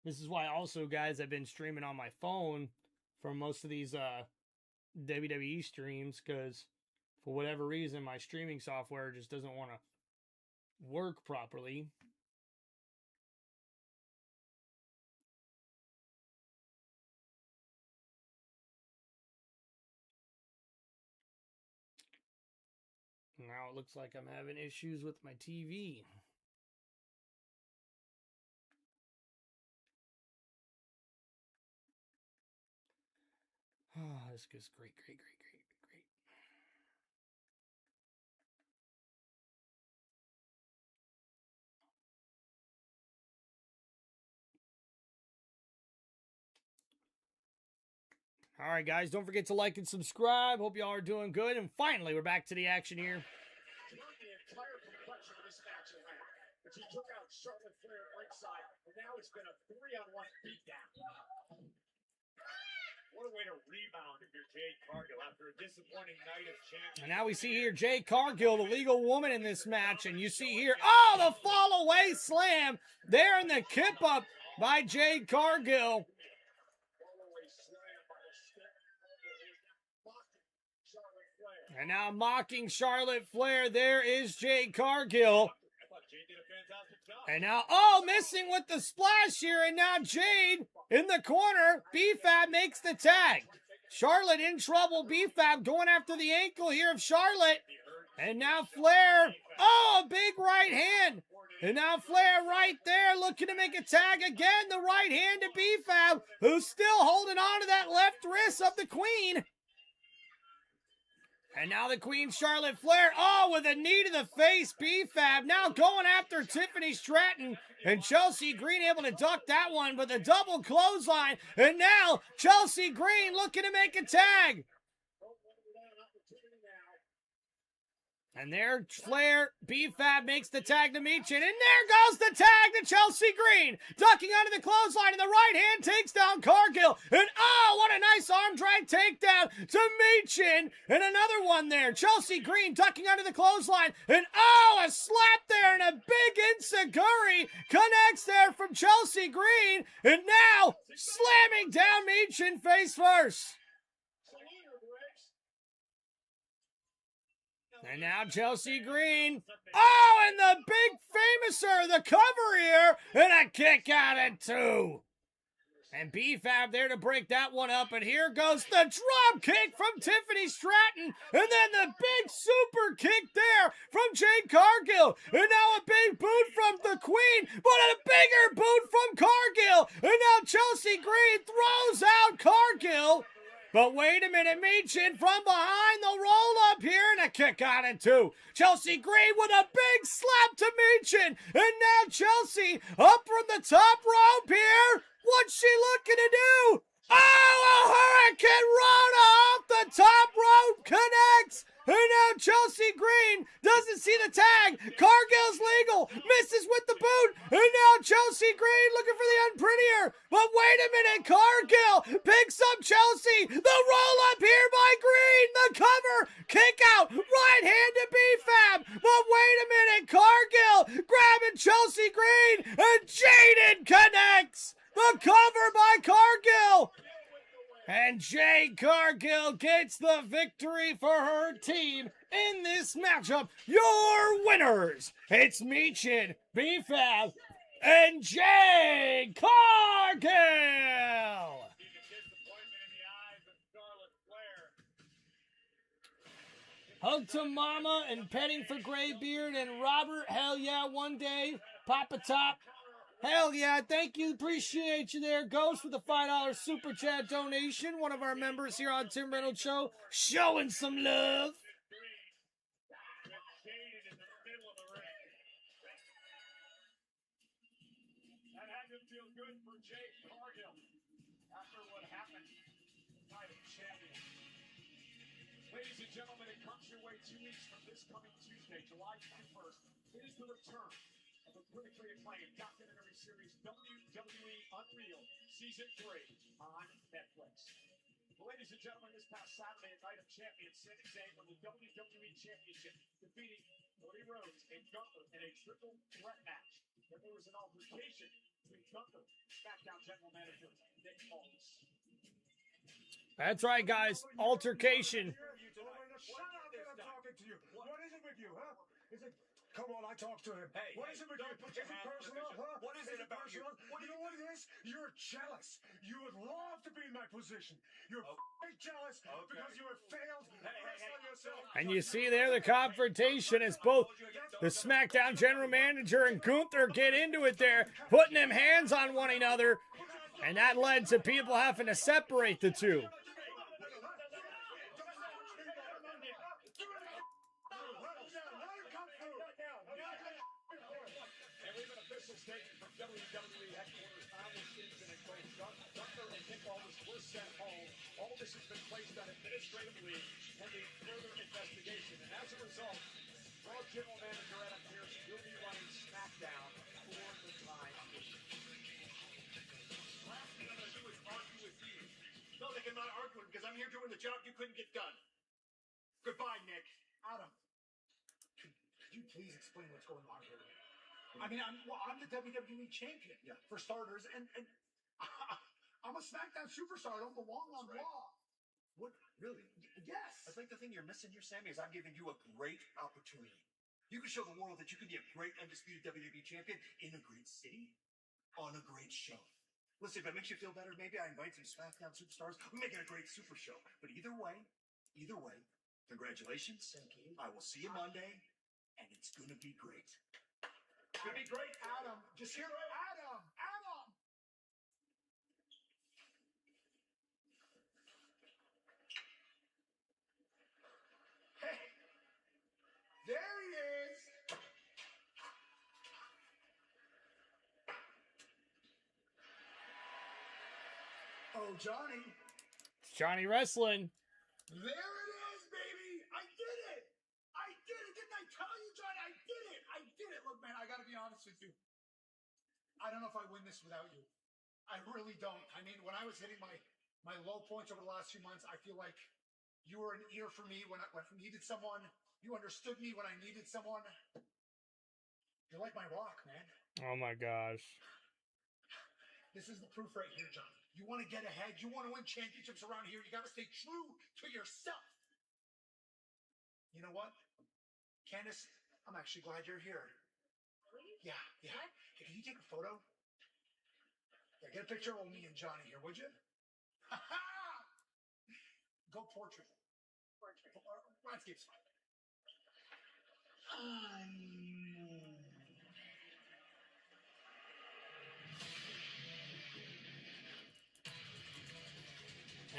This is why also, guys, I've been streaming on my phone for most of these WWE streams, because for whatever reason, my streaming software just doesn't want to work properly. Now it looks like I'm having issues with my TV. Oh, this goes great. All right, guys, don't forget to like and subscribe. Hope y'all are doing good. And finally, we're back to the action here. The entire complexion of this match in hand. But she took out Charlotte Flair at ringside, and now it's been a 3-on-1 beatdown. What a way to rebound if you're Jade Cargill after a disappointing night of champions. And now we see here Jade Cargill, the legal woman in this match. And you see here, oh, the fall away slam there in the kip up by Jade Cargill. And now mocking Charlotte Flair. There is Jade Cargill. And now, oh, missing with the splash here. And now Jade in the corner. B-Fab makes the tag. Charlotte in trouble. B-Fab going after the ankle here of Charlotte. And now Flair. Oh, a big right hand. And now Flair right there looking to make a tag again. The right hand to B-Fab, who's still holding on to that left wrist of the Queen. And now the Queen, Charlotte Flair, oh, with a knee to the face, B-Fab now going after Tiffany Stratton, and Chelsea Green able to duck that one with a double clothesline, and now Chelsea Green looking to make a tag. And there, Flair, B-Fab makes the tag to Michin, and there goes the tag to Chelsea Green, ducking under the clothesline, and the right hand takes down Cargill, and oh, what a nice arm drag takedown to Michin, and another one there, Chelsea Green ducking under the clothesline, and oh, a slap there, and a big enziguri connects there from Chelsea Green, and now slamming down Michin face first. And now Chelsea Green. Oh, and the big famouser, the cover here, and a kick out at 2. And B-Fab there to break that one up. And here goes the drop kick from Tiffany Stratton. And then the big super kick there from Jade Cargill. And now a big boot from the Queen, but a bigger boot from Cargill. And now Chelsea Green throws out Cargill. But wait a minute, Michin from behind the roll-up here, and a kick out at 2. Chelsea Green with a big slap to Michin, and now Chelsea up from the top rope here. What's she looking to do? Oh, a Hurricane Rana off the top rope connects. And now Chelsea Green doesn't see the tag. Cargill's legal. Misses with the boot. And now Chelsea Green looking for the unprettier. But wait a minute. Cargill picks up Chelsea. The roll up here by Green. The cover. Kick out. Right hand to B-Fab. But wait a minute. Cargill grabbing Chelsea Green. And Jaden connects. The cover by Cargill. And Jade Cargill gets the victory for her team in this matchup. Your winners, it's Michin, B-Fab, and Jade Cargill. Hug to Mama and petting for Graybeard and Robert. Hell yeah, one day. Papa Top. Hell yeah, thank you. Appreciate you there. Ghost with a $5 super chat donation. One of our members here on Tim Reynolds Show. Showing some love. That had to feel good for Jay Cargill after what happened. Night of Champions. Ladies and gentlemen, it comes your way 2 weeks from this coming Tuesday, July 21st. It is the return of the critically acclaimed documentary series WWE Unreal Season 3 on Netflix. Well, ladies and gentlemen, this past Saturday at Night of Champions, Sami Zayn won the WWE Championship, defeating Cody Rhodes and Gunther in a triple threat match. Then there was an altercation between Gunther and SmackDown General Manager Nick Aldis. That's right, guys. Altercation. Shut up when I'm talking to you. What is it with you, huh? Is it? Come on, I talked to him. Hey, what is it with you? don't put your Is it hand on the personal, vision. huh? What is it about you? What do you know what it is? You're jealous. You would love to be in my position. You're jealous because you have failed wrestling yourself. And you see there the confrontation as both the SmackDown general manager and Gunther get into it there, putting them hands on one another. And that led to people having to separate the two. Statement from WWE headquarters on this incident, both Gunther and Nick Aldis were sent home. All this has been placed on administrative leave pending further investigation. And as a result, Raw General Manager Adam Pearce will be running SmackDown for the time being. Last thing I'm going to do is argue with you. No, Nick, I'm not arguing because I'm here doing the job you couldn't get done. Goodbye, Nick. Adam, could you please explain what's going on here? I mean, I'm the WWE champion, for starters, and I'm a SmackDown superstar. I don't belong on Raw. What? Really? Yes. I think the thing you're missing here, Sammy, is I'm giving you a great opportunity. You can show the world that you can be a great undisputed WWE champion in a great city, on a great show. Listen, if that makes you feel better, maybe I invite some SmackDown superstars. We make it a great super show. But either way, congratulations. Thank you. I will see you Monday, and it's going to be great. It's gonna be great, Adam. Just hear Adam. Adam. Hey, there he is. Oh, Johnny. It's Johnny Wrestling. There it is, baby. I did it. I did it. Didn't I tell you, Johnny? I did it. I did it. Look, man, I got to be honest with you. I don't know if I win this without you. I really don't. I mean, when I was hitting my low points over the last few months, I feel like you were an ear for me when I needed someone. You understood me when I needed someone. You're like my rock, man. Oh my gosh. This is the proof right here, Johnny. You want to get ahead. You want to win championships around here. You got to stay true to yourself. You know what? Candace, I'm actually glad you're here. Really? Yeah. Hey, can you take a photo? Yeah, get a picture of me and Johnny here, would you? Go portrait. Portrait. Landscape's fine.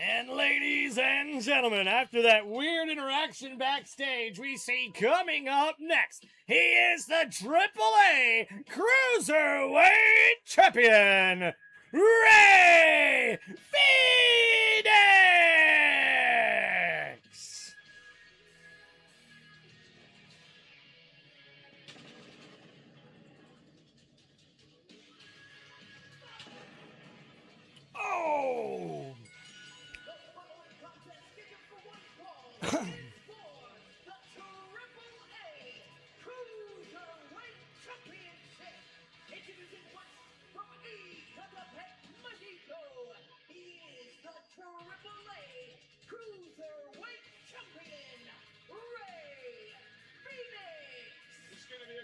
And ladies and gentlemen, after that weird interaction backstage, we see coming up next, he is the AAA Cruiserweight Champion, Rey Fenix! Oh!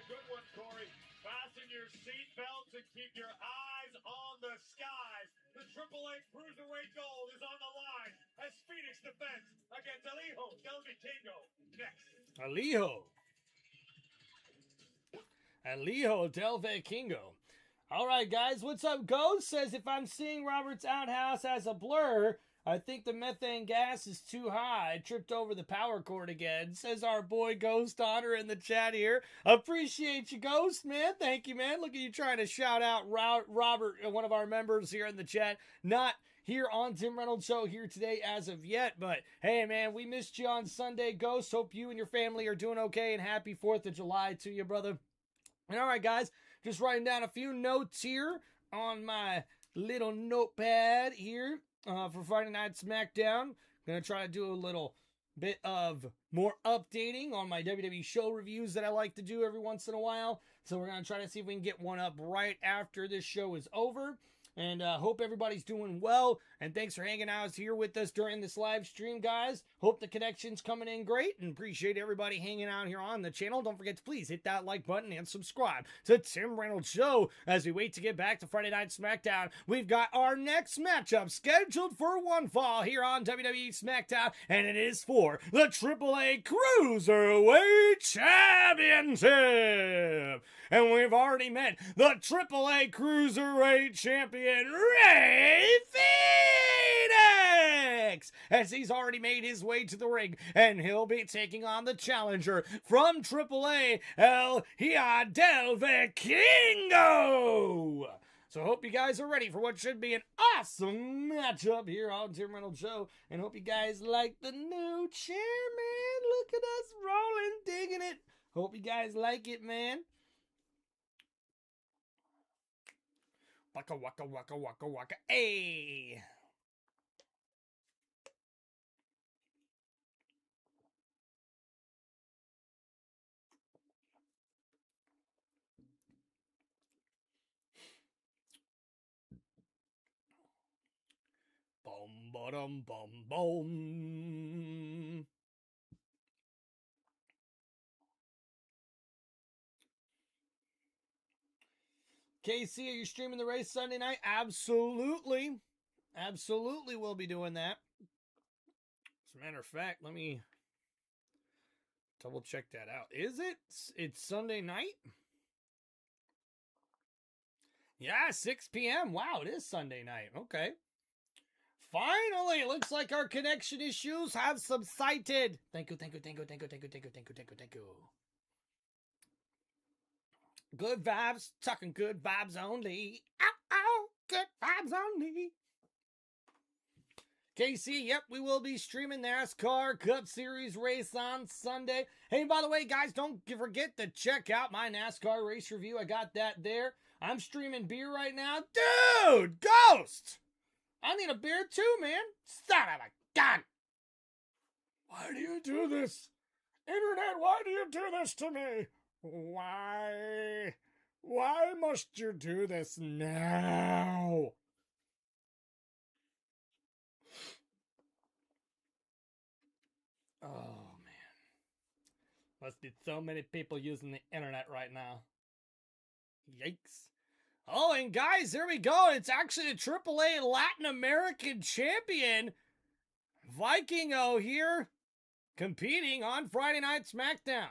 Good one, Corey. Fasten your seatbelts and keep your eyes on the skies. The AAA Cruiserweight Gold is on the line as Phoenix defends against El Hijo del Vikingo. next. Alijo del Vikingo. All right, guys, what's up? Ghost says, if I'm seeing Robert's outhouse as a blur, I think the methane gas is too high. I tripped over the power cord again, says our boy Ghost Honor in the chat here. Appreciate you, Ghost, man. Thank you, man. Look at you trying to shout out Robert, one of our members here in the chat. Not here on Tim Reynolds Show here today as of yet, but hey, man, we missed you on Sunday, Ghost. Hope you and your family are doing okay, and happy 4th of July to you, brother. And all right, guys, just writing down a few notes here on my little notepad here for Friday Night SmackDown. Going to try to do a little bit of more updating on my WWE show reviews that I like to do every once in a while. So we're going to try to see if we can get one up right after this show is over. And hope everybody's doing well. And thanks for hanging out here with us during this live stream, guys. Hope the connection's coming in great. And appreciate everybody hanging out here on the channel. Don't forget to please hit that like button and subscribe to Tim Reynolds Show. As we wait to get back to Friday Night SmackDown, we've got our next matchup scheduled for one fall here on WWE SmackDown. And it is for the AAA Cruiserweight Championship. And we've already met the AAA Cruiserweight Champion, Ray Phoenix, as he's already made his way to the ring, and he'll be taking on the challenger from AAA, El Hijo del Vikingo. So hope you guys are ready for what should be an awesome matchup here on Tim Reynolds Show, and hope you guys like the new chair, man. Look at us rolling, digging it. Hope you guys like it, man. Waka waka waka waka waka. Hey. Boom bottom boom boom. KC, are you streaming the race Sunday night? Absolutely. Absolutely we'll be doing that. As a matter of fact, let me double check that out. Is it? It's Sunday night? Yeah, 6 p.m. Wow, it is Sunday night. Okay. Finally, it looks like our connection issues have subsided. Thank you, thank you, thank you, thank you, thank you, thank you, thank you, thank you, thank you. Good vibes, talking good vibes only. Ow, ow, good vibes only. KC, yep, we will be streaming NASCAR Cup Series race on Sunday. Hey, by the way, guys, don't forget to check out my NASCAR race review. I got that there. I'm streaming beer right now. Dude, Ghost! I need a beer too, man. Son of a gun! Why do you do this? Internet, why do you do this to me? Why? Why must you do this now? Oh, man. Must be so many people using the internet right now. Yikes. Oh, and guys, there we go. It's actually the AAA Latin American champion, Vikingo here, competing on Friday Night SmackDown.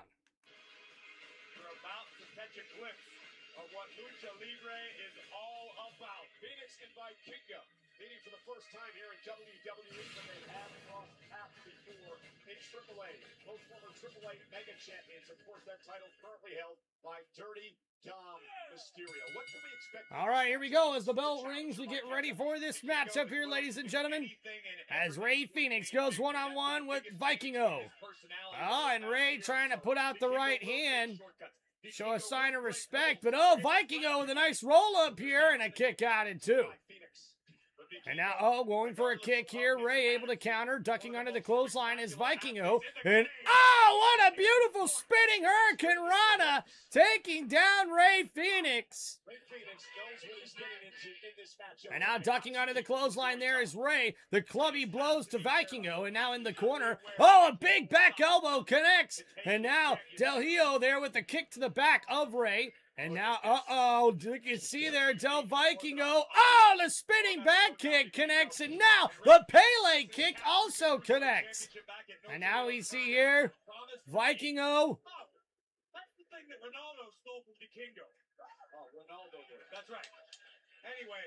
We're about to catch a glimpse of what Lucha Libre is all about. Phoenix and Vikingo meeting for the first time here in WWE, but they have crossed paths before in AAA. Both former AAA mega champions. Of course, that title currently held by Dirty Dom Mysterio. What can we expect? All right, here we go. As the bell rings, we get ready for this matchup here, ladies and gentlemen. As Ray Phoenix goes one-on-one with Vikingo. Oh, and Ray trying to put out the right hand. Show a sign of respect. But, oh, Vikingo with a nice roll-up here and a kick out at two. And now, oh, going for a kick here. Ray able to counter, ducking under the clothesline is Vikingo. And, oh, what a beautiful spinning Hurricane Rana taking down Ray Phoenix. And now ducking under the clothesline there is Ray. The clubby blows to Vikingo. And now in the corner, oh, a big back elbow connects. And now Del Hijo there with the kick to the back of Ray. And now, uh-oh, you can see there, Del Vikingo. Oh, the spinning back kick connects. And now the Pele kick also connects. And now we see here Vikingo. Oh, that's the thing that Ronaldo stole from Vikingo. Oh, Ronaldo did. That's right. Anyway,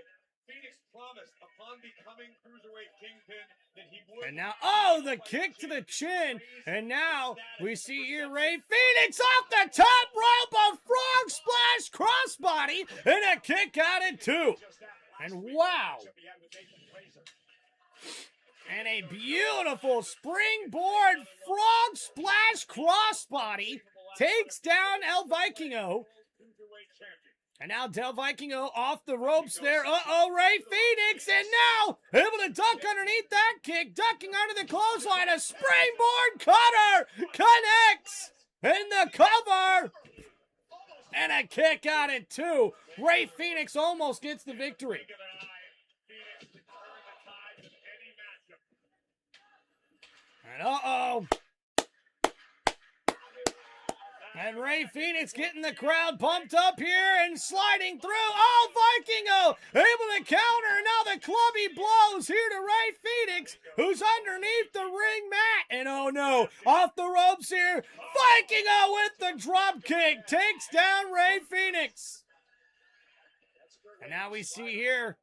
Phoenix promised upon becoming cruiserweight kingpin that he would. And now, oh, the kick to the chin. And now we see here Ray Phoenix off the top rope, a frog splash crossbody, and a kick out at 2. And wow. And a beautiful springboard frog splash crossbody takes down El Vikingo. And now Del Vikingo off the ropes there. Uh-oh, Ray Phoenix. And now able to duck underneath that kick. Ducking under the clothesline. A springboard cutter connects. In the cover. And a kick out at 2. Ray Phoenix almost gets the victory. And uh-oh. And Ray Phoenix getting the crowd pumped up here and sliding through. Oh, Vikingo able to counter. Now the clubby blows here to Ray Phoenix, who's underneath the ring mat. And oh no, off the ropes here. Vikingo with the drop kick takes down Ray Phoenix. And now we see here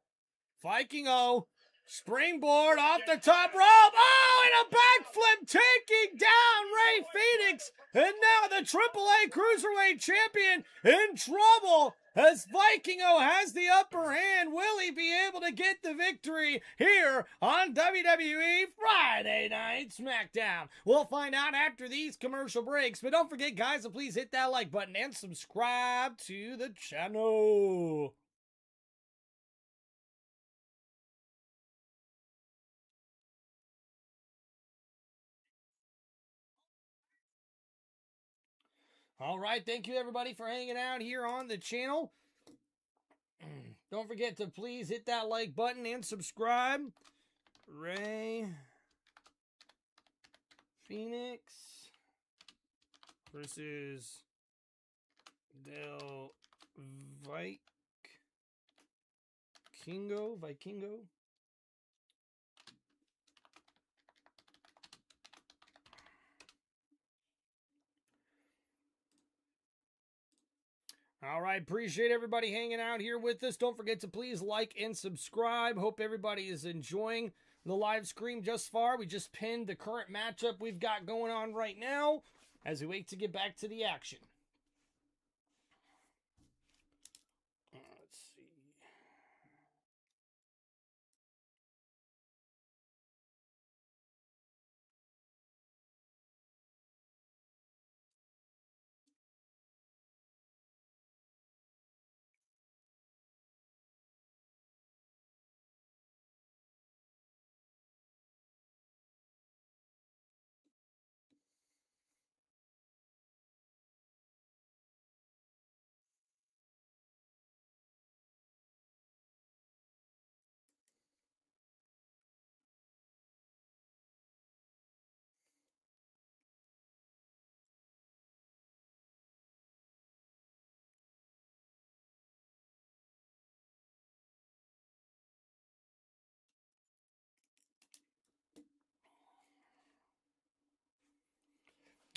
Vikingo springboard off the top rope. Oh, and a backflip taking down Ray Phoenix. And now the AAA Cruiserweight Champion in trouble as Vikingo has the upper hand. Will he be able to get the victory here on WWE Friday Night SmackDown? We'll find out after these commercial breaks. But don't forget, guys, to please hit that like button and subscribe to the channel. All right, thank you everybody for hanging out here on the channel. Don't forget to please hit that like button and subscribe. Ray Phoenix versus Del Vikingo. All right, appreciate everybody hanging out here with us. Don't forget to please like and subscribe. Hope everybody is enjoying the live stream just far. We just pinned the current matchup we've got going on right now as we wait to get back to the action. Let's see.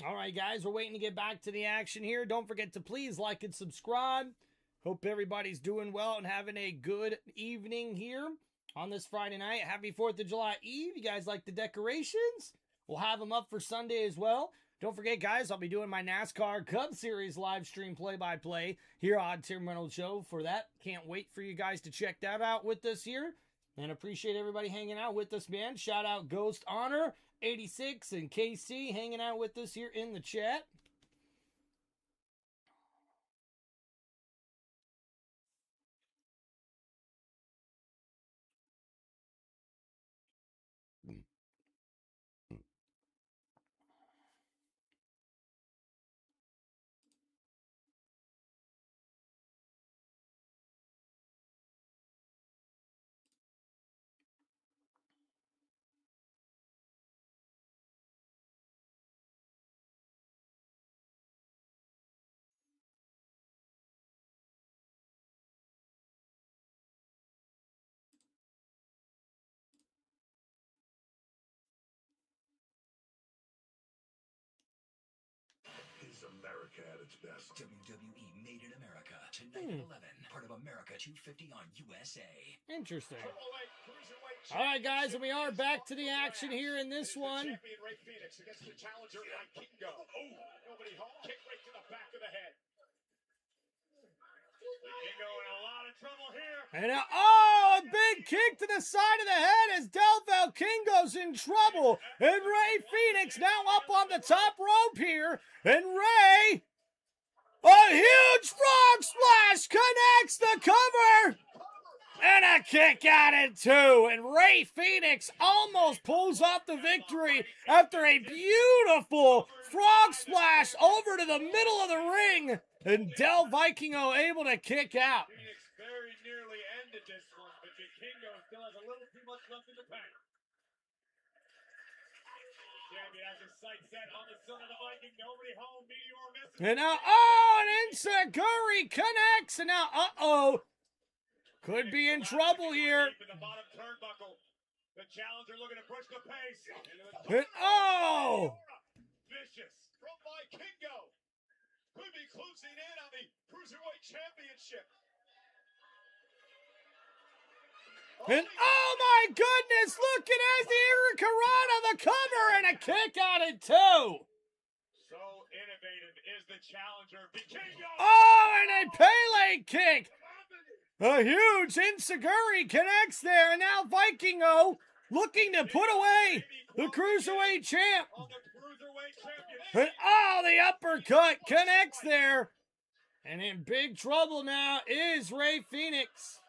All right, guys, we're waiting to get back to the action here. Don't forget to please like and subscribe. Hope everybody's doing well and having a good evening here on this Friday night. Happy 4th of July Eve. You guys like the decorations? We'll have them up for Sunday as well. Don't forget, guys, I'll be doing my NASCAR Cup Series live stream play-by-play here on Tim Reynolds Show for that. Can't wait for you guys to check that out with us here. And appreciate everybody hanging out with us, man. Shout out Ghost Honor 86 and KC hanging out with us here in the chat. America at its best. WWE Made in America. Tonight at 11. Part of America 250 on USA. Interesting. All right, guys, and we are back to the action here in this one. Champion Ray Phoenix against the challenger Kingo. Oh, nobody home. Kick right to the back of the head. Kingo in a lot of trouble here. And a big kick to the side of the head as Del Kingo's in trouble. And Ray Phoenix now up on the top rope here. And Ray, a huge frog splash connects the cover. And a kick out at 2. And Ray Phoenix almost pulls off the victory after a beautiful frog splash over to the middle of the ring. And Del Vikingo able to kick out. Phoenix very nearly ended this one, but Kingo still has a little too much left in the tank. Champion has his sights set on the son of the Viking. Nobody home. Meteor misses. And now, an Enziguri connects. And now, could be in trouble here. In the bottom turnbuckle. The challenger looking to push the pace. And, Vicious from Kingo. Could be closing in on the Cruiserweight Championship. And my goodness, look at as the Hurricanrana, the cover, and a kick out at 2. So innovative is the challenger. Kingo. And a Pele kick. A huge Enziguri connects there, and now Vikingo looking to put away the Cruiserweight champ. On the Cruiserweight Championship. And the uppercut connects there. And in big trouble now is Ray Phoenix.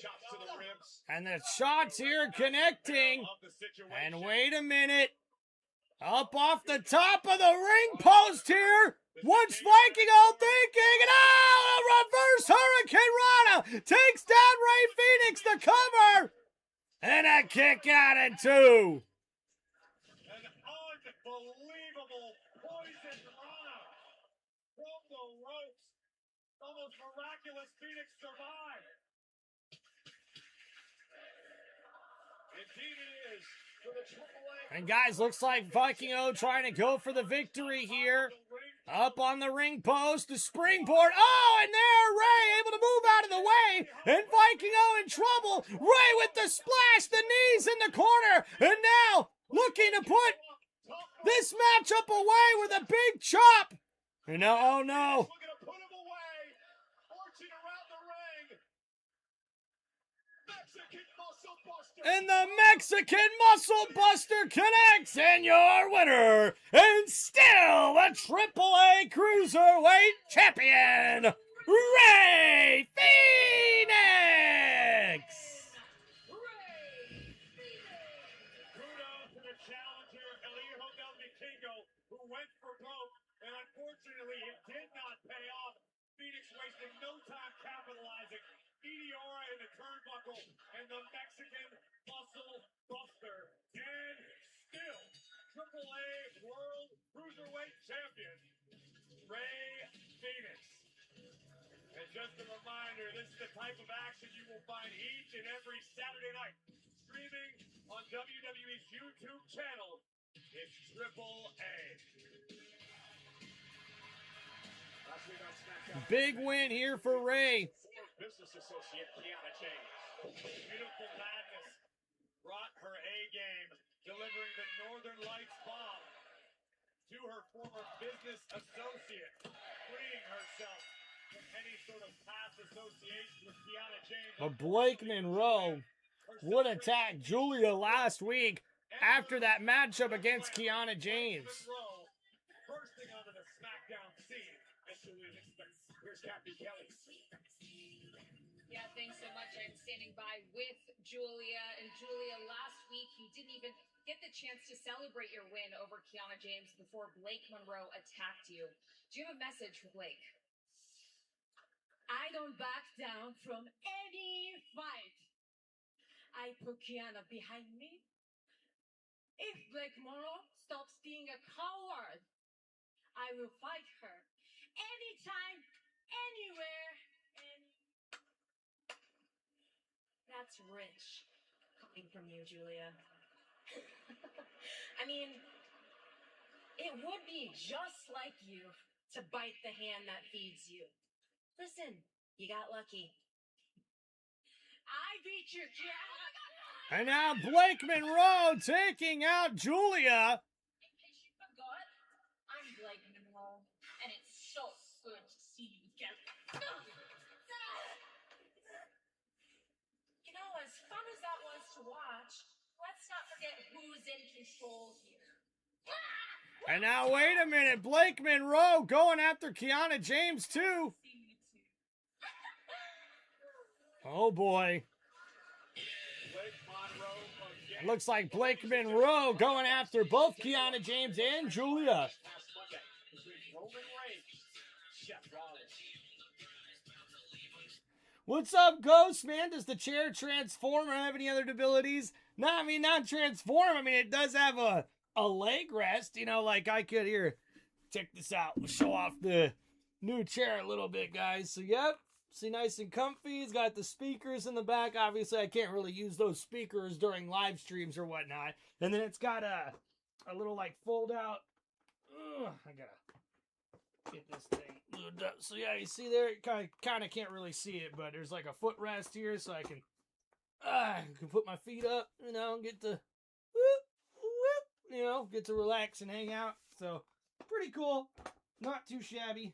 Shots to the ribs. And the shots here connecting. Of the situation. And wait a minute. Up off the top of the ring post here. What's Vikingo thinking? And a reverse Hurricanrana takes down Ray Phoenix, the cover. And a kick out at 2. An unbelievable poison rana from the ropes. Almost miraculous. Phoenix survived. Indeed it is. For the AAA. And guys, looks like Vikingo trying to go for the victory here. Up on the ring post, the springboard. And there, Ray able to move out of the way. And Vikingo in trouble. Ray with the splash, the knees in the corner. And now looking to put this matchup away with a big chop. And now, oh no. Looking to put him away. Marching around the ring. Mexican Muscle Buster. And the Mexican Muscle Buster connects, and your winner, and still a AAA Cruiserweight Champion, Ray Phoenix! Kudos to the challenger, Elijo Del Vikingo, who went for broke, and unfortunately it did not pay off. Phoenix wasted no time capitalizing. Meteora in the turnbuckle, and the Mexican Muscle Buster. And still, AAA World Cruiserweight Champion, Ray Phoenix. And just a reminder, this is the type of action you will find each and every Saturday night, streaming on WWE's YouTube channel. It's AAA. Last week on SmackDown. Big win here for Ray. Business associate Kiana James. Beautiful Madness brought her A game, delivering the Northern Lights bomb to her former business associate, freeing herself from any sort of past association with Kiana James. But Blake Monroe would attack Julia last week after that matchup against Kiana James. Monroe bursting onto the SmackDown scene as Julian expects. Here's Captain Kelly. Yeah, thanks so much. I'm standing by with Julia. And Julia, last week you didn't even get the chance to celebrate your win over Kiana James before Blake Monroe attacked you. Do you have a message for Blake? I don't back down from any fight. I put Kiana behind me. If Blake Monroe stops being a coward, I will fight her anytime, anywhere, and that's rich coming from you, Julia. I mean, It would be just like you to bite the hand that feeds you. Listen, you got lucky. I beat your cat. Oh my God! And now Blake Monroe taking out Julia. In case you forgot, I'm Blake Monroe, and it's so good to see you again. You know, as fun as that was to watch, let's not forget who's in control here. And now, wait a minute. Blake Monroe going after Kiana James, too. Oh, boy. It looks like Blake Monroe going after both Kiana James and Julia. What's up, Ghost, man? Does the chair transform or have any other abilities? No, I mean, not transform. I mean, it does have a leg rest. You know, like I could here. Check this out. We'll show off the new chair a little bit, guys. So, yep. See, nice and comfy. It's got the speakers in the back. Obviously, I can't really use those speakers during live streams or whatnot. And then it's got a little, like, fold-out. I gotta get this thing moved up. So, yeah, you see there? Kind of can't really see it, but there's, like, a footrest here so I can put my feet up, you know, get to, get to relax and hang out. So, pretty cool. Not too shabby.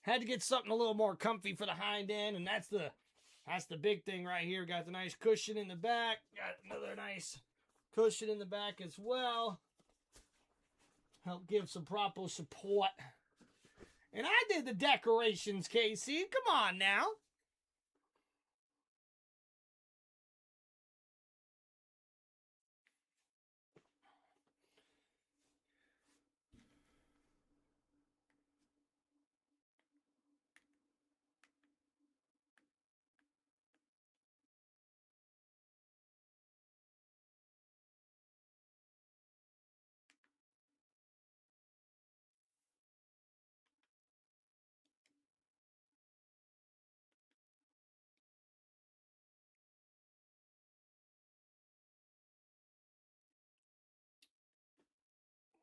Had to get something a little more comfy for the hind end, and that's the big thing right here. Got the nice cushion in the back. Got another nice cushion in the back as well. Help give some proper support. And I did the decorations, Casey. Come on now.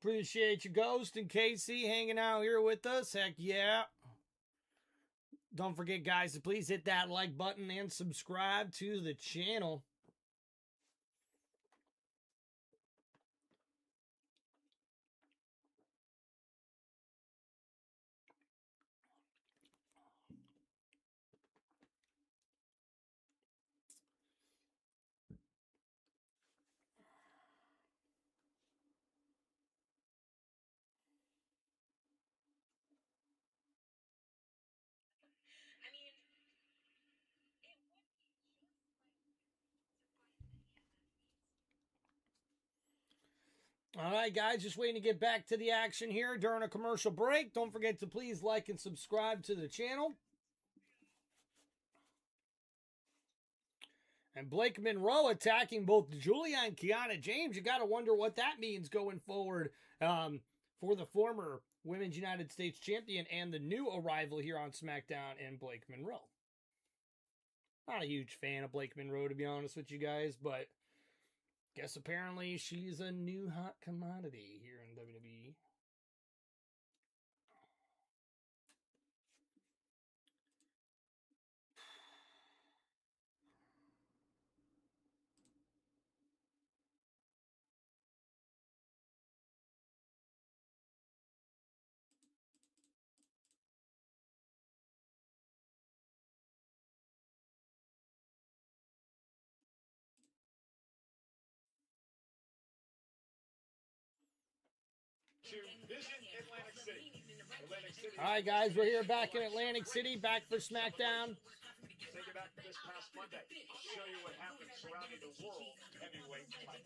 Appreciate you, Ghost and Casey, hanging out here with us. Heck yeah. Don't forget, guys, to please hit that like button and subscribe to the channel. I mean, it would be just like All right, guys, just waiting to get back to the action here during a commercial break. Don't forget to please like and subscribe to the channel. And Blake Monroe attacking both Julia and Kiana James. You got to wonder what that means going forward for the former Women's United States Champion and the new arrival here on SmackDown and Blake Monroe. Not a huge fan of Blake Monroe, to be honest with you guys, but guess apparently she's a new hot commodity here in WWE. To visit Atlantic City. All right, guys, we're here back in Atlantic City, back for SmackDown. Take it back to this past Monday. I'll show you what happened surrounding the world heavyweight title.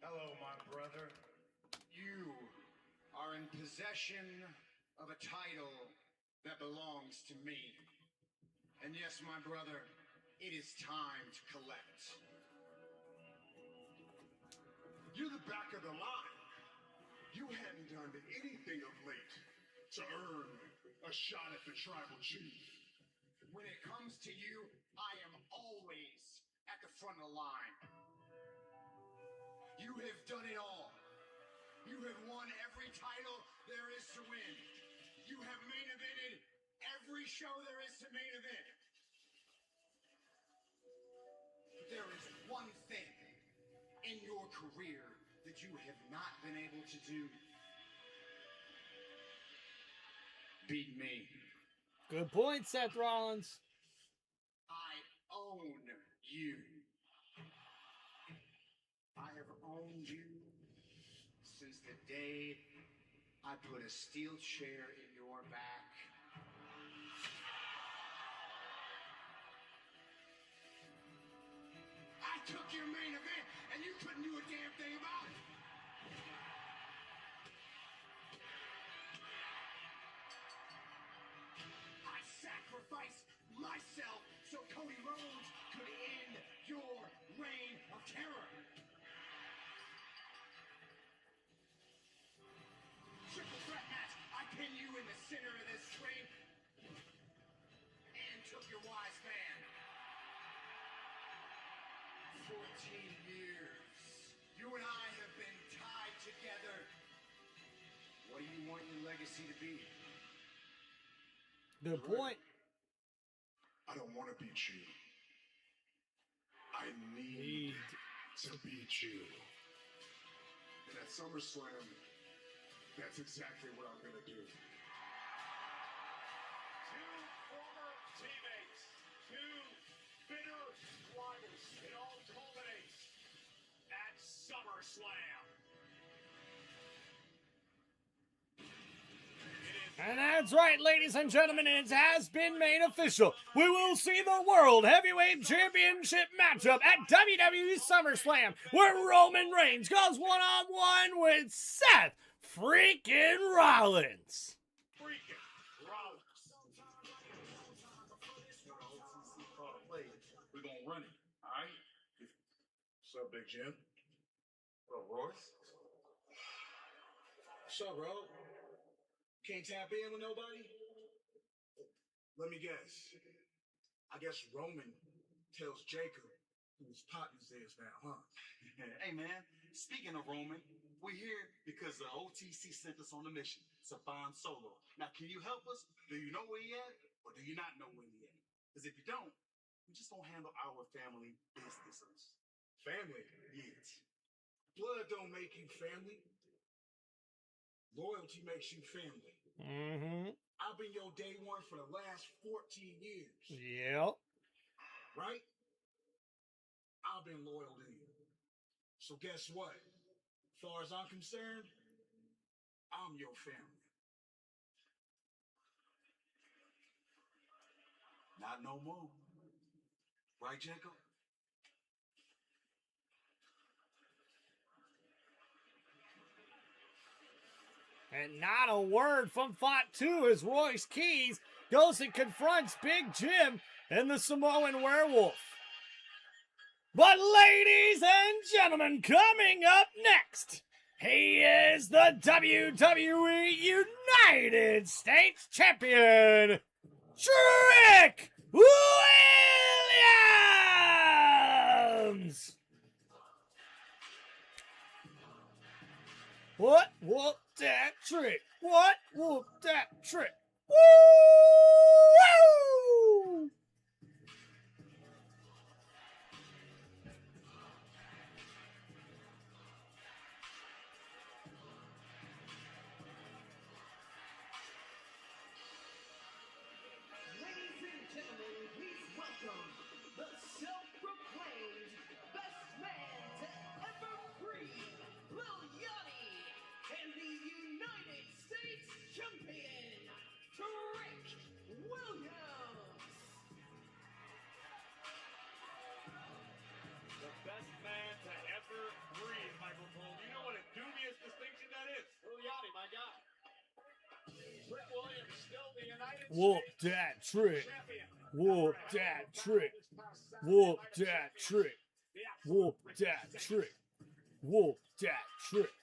Hello, my brother. You are in possession of a title that belongs to me. And yes, my brother, it is time to collect. You're the back of the line. You hadn't done anything of late to earn a shot at the tribal chief. When it comes to you, I am always at the front of the line. You have done it all. You have won every title there is to win. You have main evented every show there is to main event. But there is one thing in your career that you have not been able to do. Beat me. Good point, Seth Rollins. I own you. I have owned you since the day I put a steel chair in your back. I took your main event and you couldn't do a damn thing about it. I sacrificed myself so Cody Rhodes could end your reign of terror. Triple threat match, I pin you in the center of this ring and took your wise man. 14 years. You and I have been tied together. What do you want your legacy to be? Good point. I don't want to beat you. I need to beat you. And at SummerSlam, that's exactly what I'm going to do. Two former teammates, two bitter rivals. It all culminates at SummerSlam. And that's right, ladies and gentlemen, it has been made official. We will see the World Heavyweight Championship matchup at WWE SummerSlam, where Roman Reigns goes one-on-one with Seth freaking Rollins. We're gonna run it, all right? What's up, Big Jim? What up, Royce? What's up, bro? Can't tap in with nobody? Let me guess. I guess Roman tells Jacob who his partners is now, huh? Hey, man, speaking of Roman, we're here because the OTC sent us on a mission. It's a Bond Solo. Now, can you help us? Do you know where he at? Or do you not know where he at? Because if you don't, we just don't handle our family businesses. Family? Yes. Blood don't make you family. Loyalty makes you family. Mm-hmm. I've been your day one for the last 14 years. Yep. Right? I've been loyal to you. So guess what? As far as I'm concerned, I'm your family. Not no more. Right, Jacob? And not a word from Fatu as Royce Keys goes and confronts Big Jim and the Samoan Werewolf. But ladies and gentlemen, coming up next, he is the WWE United States Champion, Trick Williams! What whoop that trick? What whoop that trick? Woo! Woo! Ladies and gentlemen, please welcome the self-proclaimed best man to ever breathe, Lil Yachty, and the United States Champion, Trick Williams. The best man to ever breathe, Michael Cole. You know what a dubious distinction that is? Lil Yachty, my guy. Trick Williams, still the United Whoop States that trick. champion. Whoop that trick. Whoop that trick. Whoop that trick. Whoop that trick.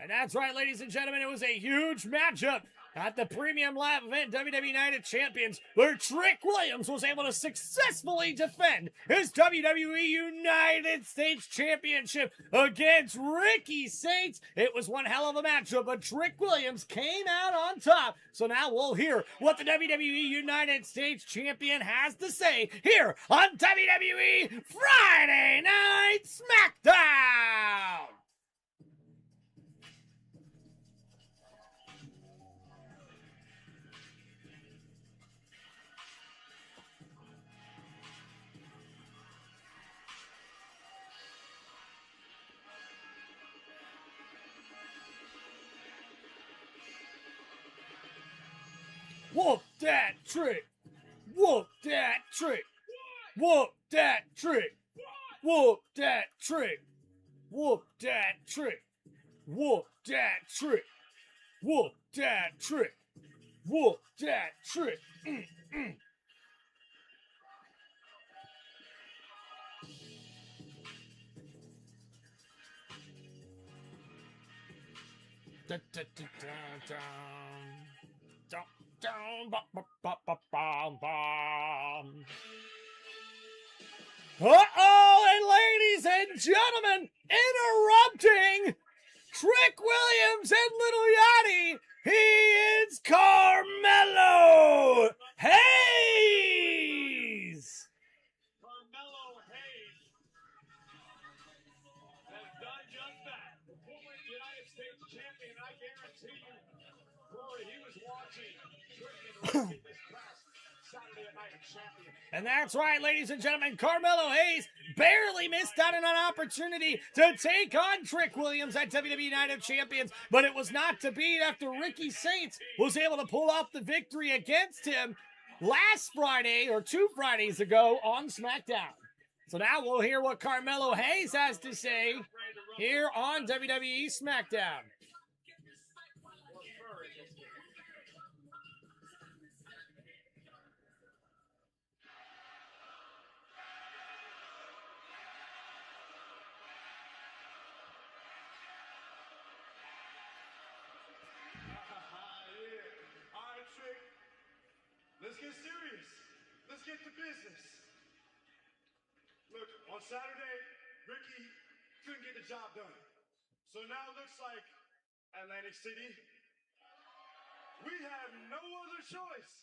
And that's right, ladies and gentlemen, it was a huge matchup at the Premium Live event WWE Night of Champions, where Trick Williams was able to successfully defend his WWE United States Championship against Ricky Saints. It was one hell of a matchup, but Trick Williams came out on top. So now we'll hear what the WWE United States Champion has to say here on WWE Friday Night SmackDown. Whoop that trick! Whoop that trick! Whoop that trick! Whoop that trick! Whoop that trick! Whoop that trick! Whoop that trick! Whoop that trick! Uh-oh, and ladies and gentlemen, interrupting Trick Williams and Little Yachty, he is Carmelo Hayes! Carmelo Hayes has done just that. Former United States champion, I guarantee you, Rory, he was watching Trick and Ricky this past Saturday Night Champion. And that's right, ladies and gentlemen, Carmelo Hayes barely missed out on an opportunity to take on Trick Williams at WWE Night of Champions, but it was not to be after Ricky Saints was able to pull off the victory against him last Friday, or 2 Fridays ago, on SmackDown. So now we'll hear what Carmelo Hayes has to say here on WWE SmackDown. Let's get serious. Let's get to business. Look, on Saturday, Ricky couldn't get the job done. So now it looks like Atlantic City, we have no other choice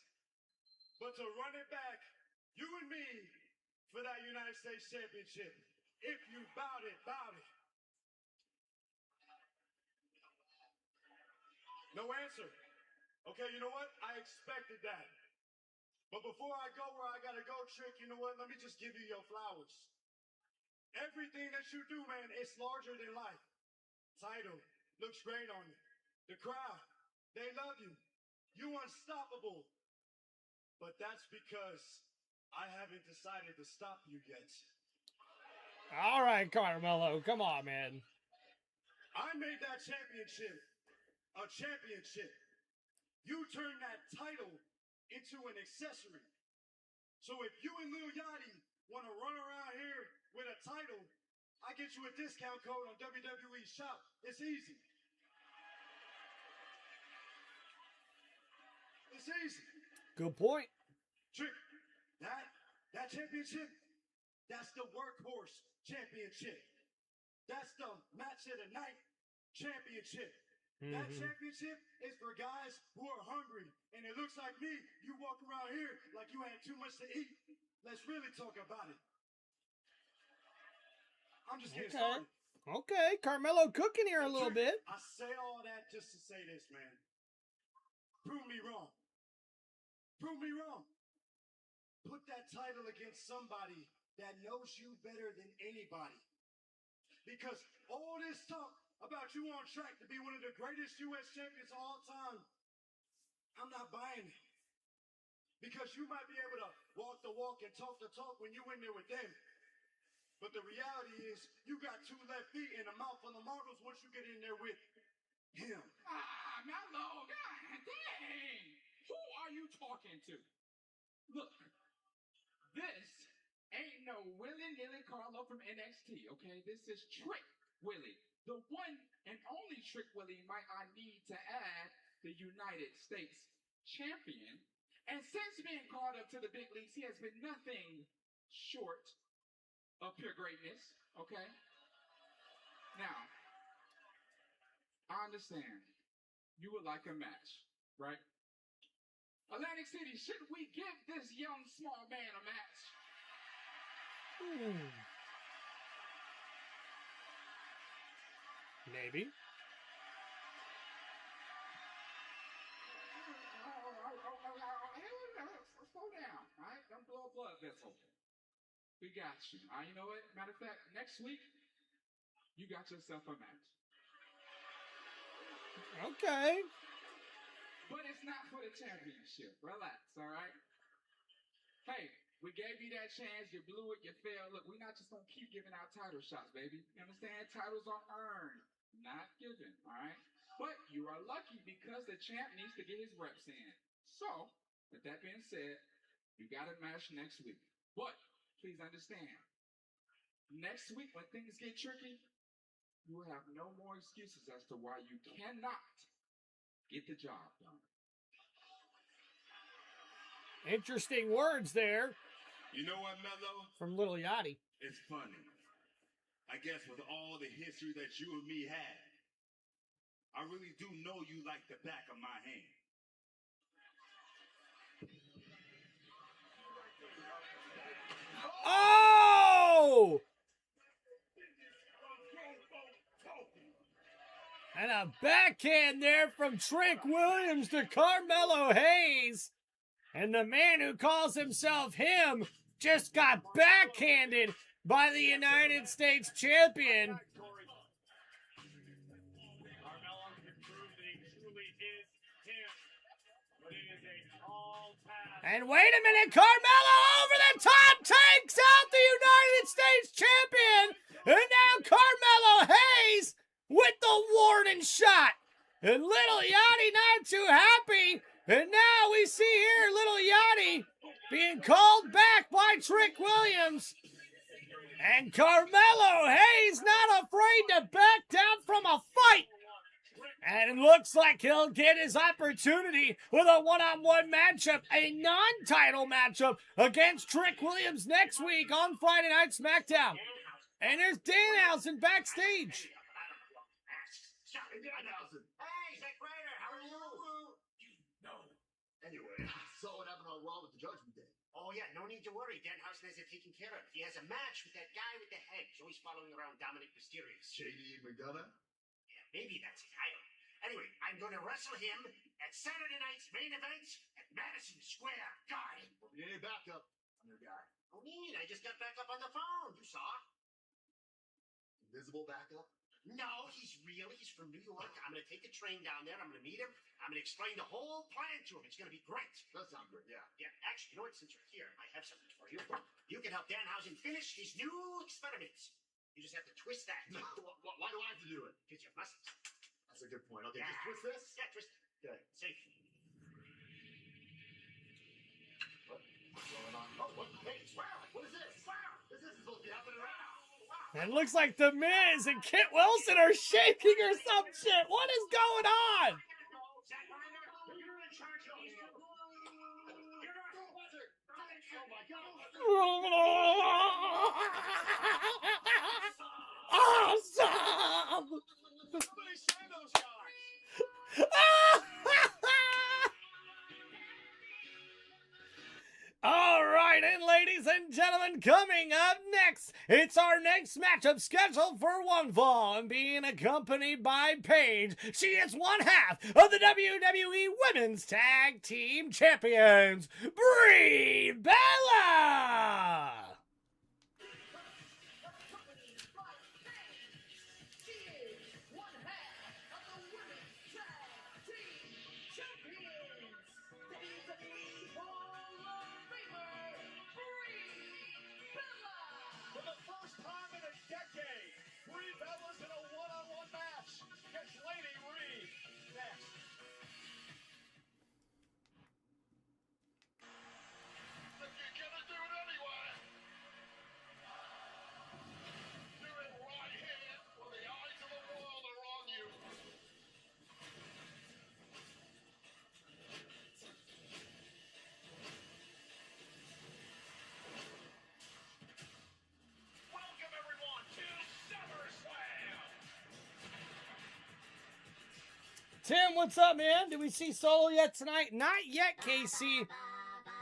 but to run it back, you and me, for that United States Championship. If you bout it, bout it. No answer. Okay, you know what? I expected that. But before I go where I gotta go, Trick, you know what? Let me just give you your flowers. Everything that you do, man, it's larger than life. Title looks great on you. The crowd, they love you. You unstoppable. But that's because I haven't decided to stop you yet. All right, Carmelo, come on, man. I made that championship a championship. You turned that title into an accessory. So if you and Lil Yachty want to run around here with a title, I get you a discount code on WWE Shop. It's easy. It's easy. Good point. Trick, that championship, that's the workhorse championship. That's the match of the night championship. That championship is for guys who are hungry. And it looks like me, you walk around here like you had too much to eat. Let's really talk about it. I'm just getting started. Okay, Carmelo cooking here a little bit. I say all that just to say this, man. Prove me wrong. Prove me wrong. Put that title against somebody that knows you better than anybody. Because all this talk about you on track to be one of the greatest U.S. champions of all time, I'm not buying it. Because you might be able to walk the walk and talk the talk when you in there with them. But the reality is, you got 2 left feet and a mouth full of marbles once you get in there with him. Mello, God dang! Who are you talking to? Look, this ain't no willy-nilly Carlo from NXT, okay? This is Trick Willie. The one and only Trick Willie might I need to add the United States champion. And since being called up to the big leagues, he has been nothing short of pure greatness, okay? Now, I understand you would like a match, right? Atlantic City, should we give this young small man a match? Maybe. Slow down, all right? Don't blow a blood vessel. We got you. You know what? Matter of fact, next week, you got yourself a match. Okay. But it's not for the championship. Relax, all right? Hey, we gave you that chance. You blew it. You failed. Look, we're not just going to keep giving out title shots, baby. You understand? Titles are earned, not given, all right? But you are lucky because the champ needs to get his reps in. So, with that being said, you got a match next week. But please understand, next week when things get tricky, you will have no more excuses as to why you cannot get the job done. Interesting words there You know what, Mello? from Little Yachty. It's funny. I guess with all the history that you and me had, I really do know you like the back of my hand. Oh! And a backhand there from Trick Williams to Carmelo Hayes. And the man who calls himself him just got backhanded by the United States champion. Carmelo can prove that he truly is him. But it is a tall task. And wait a minute, Carmelo over the top takes out the United States champion. And now Carmelo Hayes with the warning shot. And Little Yachty not too happy. And now we see here Little Yachty being called back by Trick Williams. And Carmelo Hayes not afraid to back down from a fight. And it looks like he'll get his opportunity with a one-on-one matchup, a non-title matchup against Trick Williams next week on Friday Night SmackDown. And there's Danhausen backstage. Hey, Zack Ryder, how are you? No. Anyway, saw what happened on Raw with the Judgment Day. Oh, yeah, no need to worry. Danhausen has it taken care of. He has a match with that guy with the head. He's always following around Dominic Mysterio. JD McDonough? Yeah, maybe that's his title. Anyway, I'm going to wrestle him at Saturday night's main event at Madison Square Garden. You need backup. I'm your guy. Oh, neat. I just got back up on the phone. You saw? Invisible backup? No, he's real. He's from New York. I'm going to take the train down there. I'm going to meet him. I'm going to explain the whole plan to him. It's going to be great. That sounds good, yeah. Yeah, actually, you know what? Since you're here, I have something for you. You can help Danhausen finish his new experiments. You just have to twist that. No, why do I have to do it? Because you must. That's a good point. Okay, just twist this? Yeah, twist it. Good. Safe. What's going on? Oh, what? Hey, wow. What is this? Wow. This isn't supposed to be happening right now. And it looks like The Miz and Kit Wilson are shaking or some shit. What is going on? You're in charge of these two. You're not the wizard. Oh my God. Awesome! Somebody save those guys. All right, and ladies and gentlemen, coming up next, it's our next matchup scheduled for one fall and being accompanied by Paige. She is one half of the WWE Women's Tag Team Champions, Brie Bella. For the first time in a decade, Brie Bella's in a one-on-one match against Lady Reed. Next. If you're gonna do it anyway. Tim, what's up, man? Did we see Solo yet tonight? Not yet, Casey.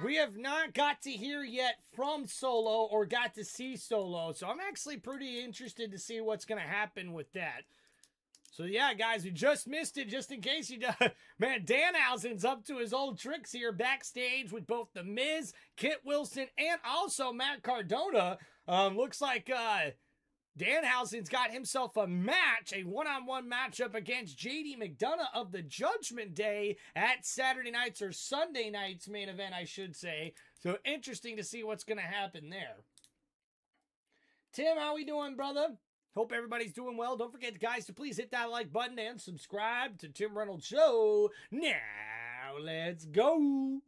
We have not got to hear yet from Solo or got to see Solo, so I'm actually pretty interested to see what's going to happen with that. So yeah, guys, we just missed it, just in case you don't. Man, Danhausen's up to his old tricks here backstage with both The Miz, Kit Wilson, and also Matt Cardona. Looks like Danhausen's got himself a match, a one-on-one matchup against JD McDonough of the Judgment Day at Saturday night's or Sunday night's main event, I should say. So interesting to see what's going to happen there. Tim, how we doing, brother? Hope everybody's doing well. Don't forget, guys, to please hit that like button and subscribe to Tim Reynolds Show. Now, let's go.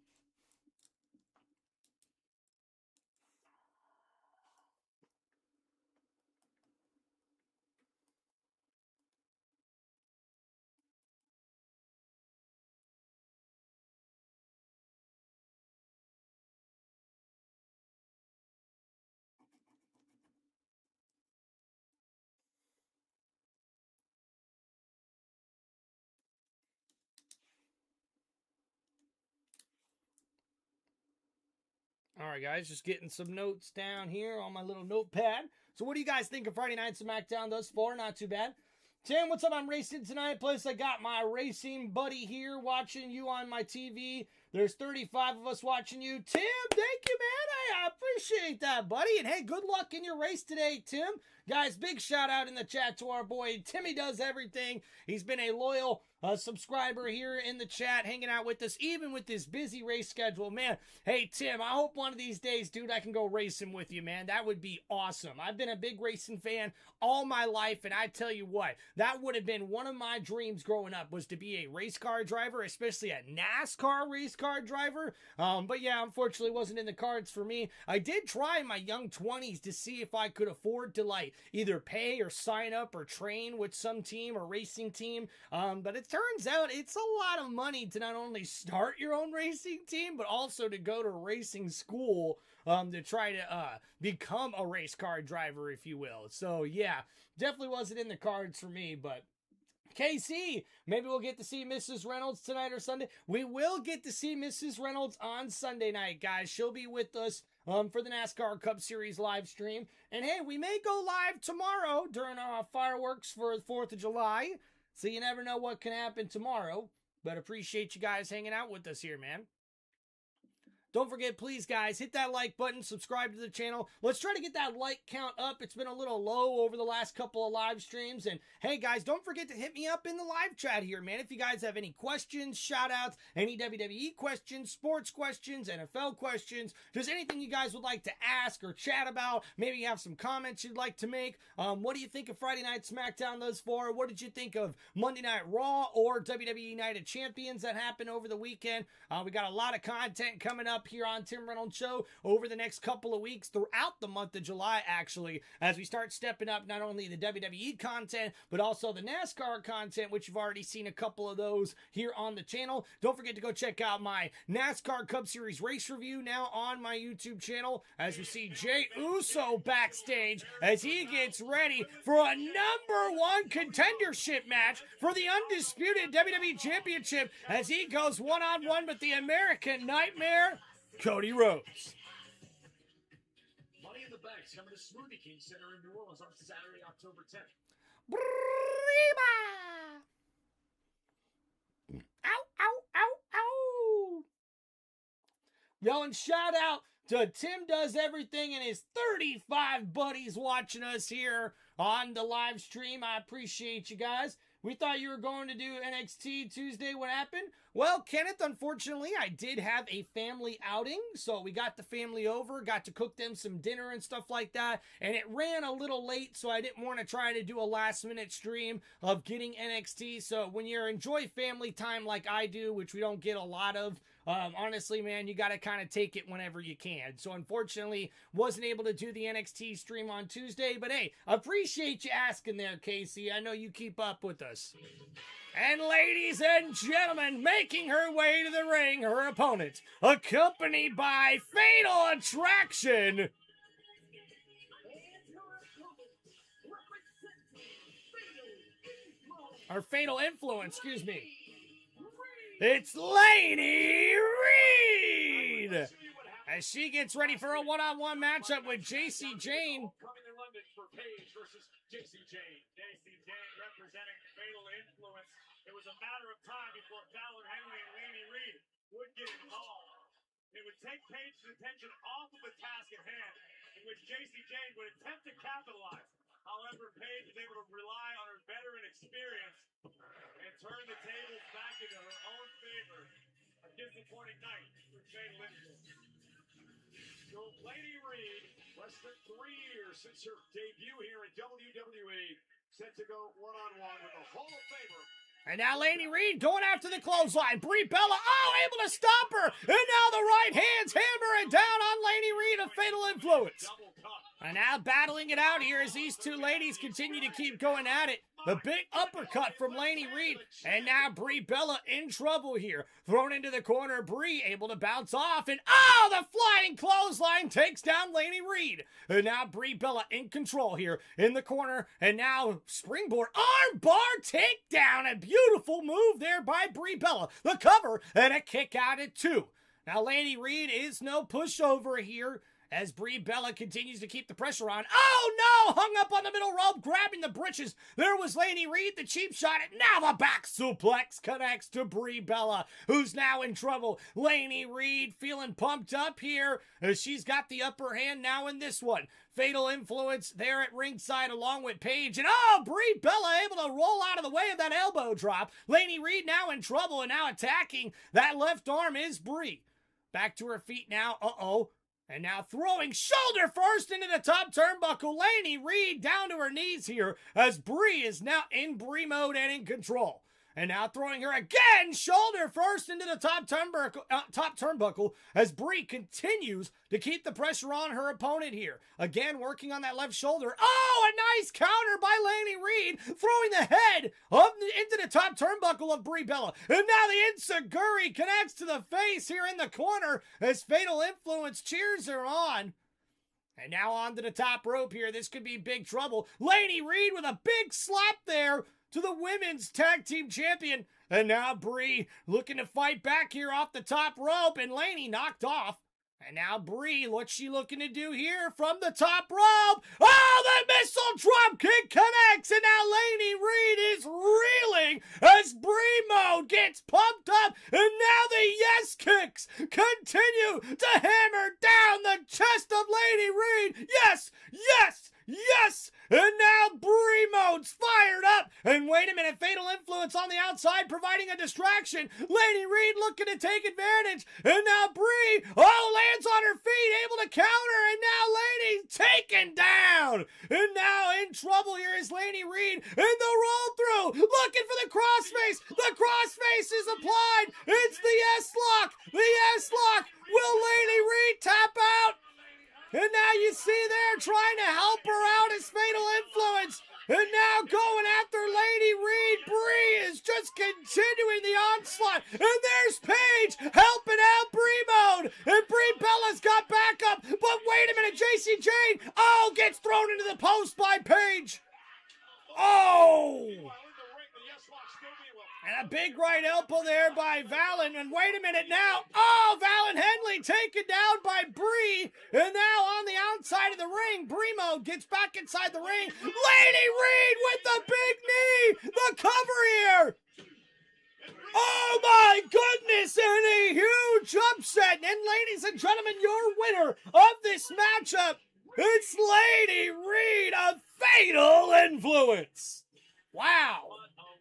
All right, guys, just getting some notes down here on my little notepad. So what do you guys think of Friday Night SmackDown thus far? Not too bad. Tim, what's up? I'm racing tonight. Plus, I got my racing buddy here watching you on my TV. There's 35 of us watching you. Tim, thank you, man. I appreciate that, buddy. And hey, good luck in your race today, Tim. Guys, big shout out in the chat to our boy, Timmy Does Everything. He's been a loyal subscriber here in the chat, hanging out with us, even with this busy race schedule. Man, hey, Tim, I hope one of these days, dude, I can go racing with you, man. That would be awesome. I've been a big racing fan all my life, and I tell you what, that would have been one of my dreams growing up, was to be a race car driver, especially a NASCAR race car driver. But yeah, unfortunately, wasn't in the cards for me. I did try in my young 20s to see if I could afford to, like, either pay or sign up or train with some team or racing team. But it turns out it's a lot of money to not only start your own racing team, but also to go to racing school to try to become a race car driver, if you will. So yeah, definitely wasn't in the cards for me, but KC, maybe we'll get to see Mrs. Reynolds tonight or Sunday. We will get to see Mrs. Reynolds on Sunday night, guys. She'll be with us for the NASCAR Cup Series live stream. And hey, we may go live tomorrow during our fireworks for the 4th of July. So you never know what can happen tomorrow. But appreciate you guys hanging out with us here, man. Don't forget, please, guys, hit that like button, subscribe to the channel. Let's try to get that like count up. It's been a little low over the last couple of live streams. And hey, guys, don't forget to hit me up in the live chat here, man. If you guys have any questions, shout outs, any WWE questions, sports questions, NFL questions, just anything you guys would like to ask or chat about, maybe you have some comments you'd like to make. What do you think of Friday Night SmackDown thus far? What did you think of Monday Night Raw or WWE Night of Champions that happened over the weekend? We got a lot of content coming up here on Tim Reynolds Show over the next couple of weeks throughout the month of July, actually, as we start stepping up not only the WWE content, but also the NASCAR content, which you've already seen a couple of those here on the channel. Don't forget to go check out my NASCAR Cup Series race review now on my YouTube channel, as we see Jey Uso backstage as he gets ready for a #1 contendership match for the undisputed WWE Championship as he goes one-on-one with the American Nightmare, Cody Rhodes. Money in the Bank's coming to Smoothie King Center in New Orleans on Saturday, October 10th. Ow, ow, ow, ow. Yo, and shout out to Tim Does Everything and his 35 buddies watching us here on the live stream. I appreciate you guys. We thought you were going to do NXT Tuesday. What happened? Well, Kenneth, unfortunately, I did have a family outing. So we got the family over, got to cook them some dinner and stuff like that. And it ran a little late, so I didn't want to try to do a last-minute stream of getting NXT. So when you enjoy family time like I do, which we don't get a lot of, honestly, man, you got to kind of take it whenever you can. So unfortunately, wasn't able to do the NXT stream on Tuesday. But hey, appreciate you asking there, Casey. I know you keep up with us. And ladies and gentlemen, making her way to the ring, her opponent, accompanied by Fatal Attraction. Or Fatal Influence, excuse me. It's Laney Reed as she gets ready for a one-on-one matchup with JC Jane. Coming to London for Paige versus JC Jane. JC Jane representing Fatal Influence. It was a matter of time before Fallon Henley and Laney Reed would get involved. It would take Paige's attention off of the task at hand, in which JC Jane would attempt to capitalize. However, Paige was able to rely on her veteran experience and turn the tables back into her own favor. A disappointing night for Fatal Influence. So Laney Reed, less than 3 years since her debut here in WWE, set to go one-on-one with the Hall of Famer. And now Laney Reed going after the clothesline. Brie Bella, able to stop her. And now the right hands hammering down on Laney Reed of Fatal Influence. And now battling it out here as these two ladies continue to keep going at it. The big uppercut from Laney Reed. And now Brie Bella in trouble here. Thrown into the corner. Brie able to bounce off. And the flying clothesline takes down Laney Reed. And now Brie Bella in control here in the corner. And now springboard arm bar takedown. A beautiful move there by Brie Bella. The cover and a kick out at 2. Now Laney Reed is no pushover here, as Brie Bella continues to keep the pressure on. Oh no! Hung up on the middle rope, grabbing the britches. There was Laney Reed, the cheap shot. And now the back suplex connects to Brie Bella, who's now in trouble. Laney Reed feeling pumped up here, as she's got the upper hand now in this one. Fatal Influence there at ringside along with Paige. And Brie Bella able to roll out of the way of that elbow drop. Laney Reed now in trouble and now attacking. That left arm is Brie. Back to her feet now. And now throwing shoulder first into the top turnbuckle. Laney Reed down to her knees here as Brie is now in Brie mode and in control. And now throwing her again, shoulder first into the top turnbuckle as Brie continues to keep the pressure on her opponent here. Again, working on that left shoulder. A nice counter by Laney Reed, throwing the head up into the top turnbuckle of Brie Bella. And now the Enziguri connects to the face here in the corner as Fatal Influence cheers her on. And now onto the top rope here. This could be big trouble. Laney Reed with a big slap there to the women's tag team champion. And now Brie looking to fight back here off the top rope, and Laney knocked off. And now Brie, what's she looking to do here from the top rope? The missile drop kick connects, and now Laney Reed is reeling as Brie mode gets pumped up, and now the yes kicks continue to hammer down the chest of Laney Reed. Yes, yes, yes! And now Brie mode's fired up. And wait a minute, Fatal Influence on the outside providing a distraction. Laney Reed looking to take advantage. And now Brie, lands on her feet, able to counter. And now Laney's taken down. And now in trouble here is Laney Reed in the roll through. Looking for the crossface. The crossface is applied. It's the S-lock. The S-lock. Will Laney Reed tap out? And now you see there trying to help her out as Fatal Influence. And now going after Laney Reed. Brie is just continuing the onslaught. And there's Paige helping out Brie mode. And Brie Bella's got backup. But wait a minute, JC Jane. Gets thrown into the post by Paige. And a big right elbow there by Fallon. And wait a minute now. Fallon Henley taken down by Brie. And now on the outside of the ring, Brie mode gets back inside the ring. Laney Reed with the big knee. The cover here. Oh my goodness, and a huge upset. And ladies and gentlemen, your winner of this matchup, it's Laney Reed of Fatal Influence. Wow.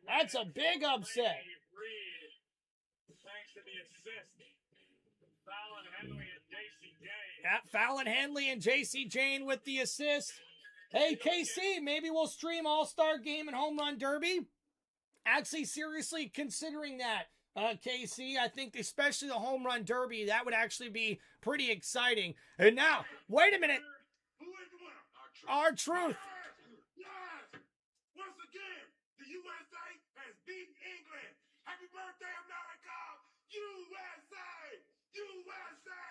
That's a big upset. Thanks to the assist, Fallon Henley and JC Jane. Yeah, Fallon Henley and JC Jane with the assist. Hey, KC, maybe we'll stream All-Star Game and Home Run Derby. Actually, seriously considering that, KC. I think especially the Home Run Derby, that would actually be pretty exciting. And now, wait a minute. R-Truth. Yes! Once again, the USA has beaten England. Happy birthday, America! USA! USA!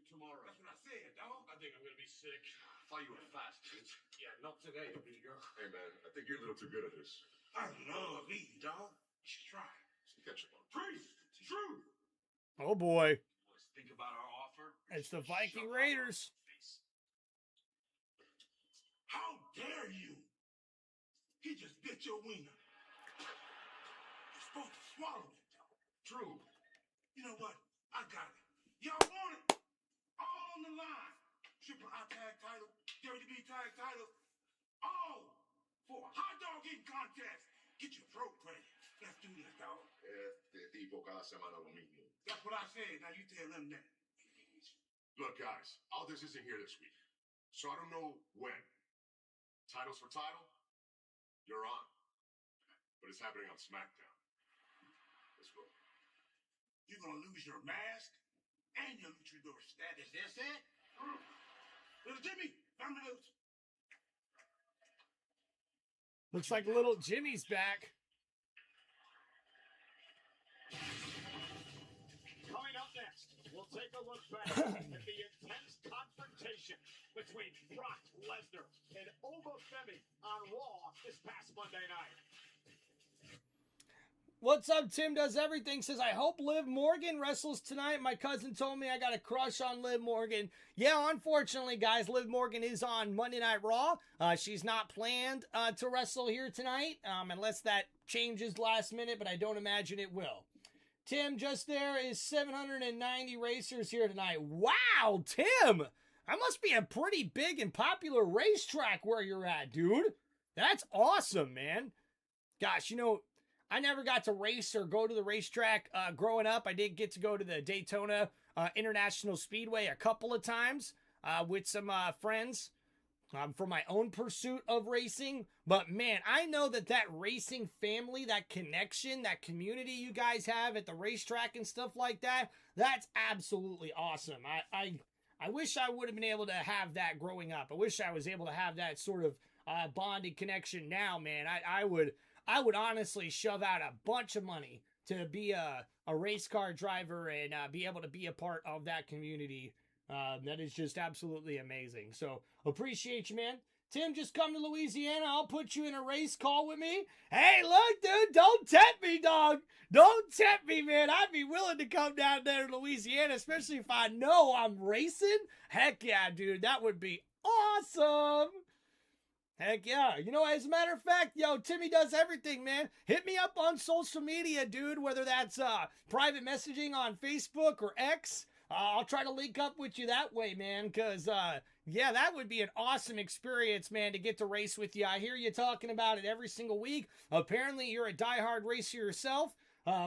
Tomorrow. That's what I said, dog. I think I'm gonna be sick. I thought you were fast, bitch. Yeah, not today, amigo. Hey, man, I think you're a little too good at this. I love eating, dog. You should try. Catch him on. Priest! Oh boy. Think about our offer. It's the Viking Raiders. How dare you? He just bit your wiener. You're supposed to swallow it. True. You know what? I got it. Y'all want it? All on the line. Triple I tag title, WWE tag title, all for a hot dog eating contest. Get your throat ready. Let's do this, dog. Este tipo cada semana lo mismo. That's what I said. Now you tell them that. Look, guys, Aldis isn't here this week, so I don't know when. Titles for title, you're on. But it's happening on SmackDown. Let's go. You're gonna lose your mask and your luchador status. That's it? Little Jimmy, found the notes. Looks like little Jimmy's back. Coming up next, we'll take a look back at the intense confrontation between Brock Lesnar and Obafemi on Raw this past Monday night. What's up, Tim Does Everything says, I hope Liv Morgan wrestles tonight. My cousin told me I got a crush on Liv Morgan. Yeah, unfortunately, guys, Liv Morgan is on Monday Night Raw. She's not planned to wrestle here tonight, unless that changes last minute, but I don't imagine it will. Tim, just there is 790 racers here tonight. Wow, Tim! That must be a pretty big and popular racetrack where you're at, dude. That's awesome, man. Gosh, you know, I never got to race or go to the racetrack growing up. I did get to go to the Daytona International Speedway a couple of times with some friends for my own pursuit of racing. But man, I know that racing family, that connection, that community you guys have at the racetrack and stuff like that, that's absolutely awesome. I wish I would have been able to have that growing up. I wish I was able to have that sort of bonding connection now, man. I would honestly shove out a bunch of money to be a race car driver and be able to be a part of that community. That is just absolutely amazing. So appreciate you, man. Tim, just come to Louisiana. I'll put you in a race call with me. Hey, look, dude, don't tempt me, dog. Don't tempt me, man. I'd be willing to come down there to Louisiana, especially if I know I'm racing. Heck yeah, dude. That would be awesome. Heck yeah. You know, as a matter of fact, yo, Timmy Does Everything, man. Hit me up on social media, dude, whether that's private messaging on Facebook or X. I'll try to link up with you that way, man, because, yeah, that would be an awesome experience, man, to get to race with you. I hear you talking about it every single week. Apparently, you're a diehard racer yourself.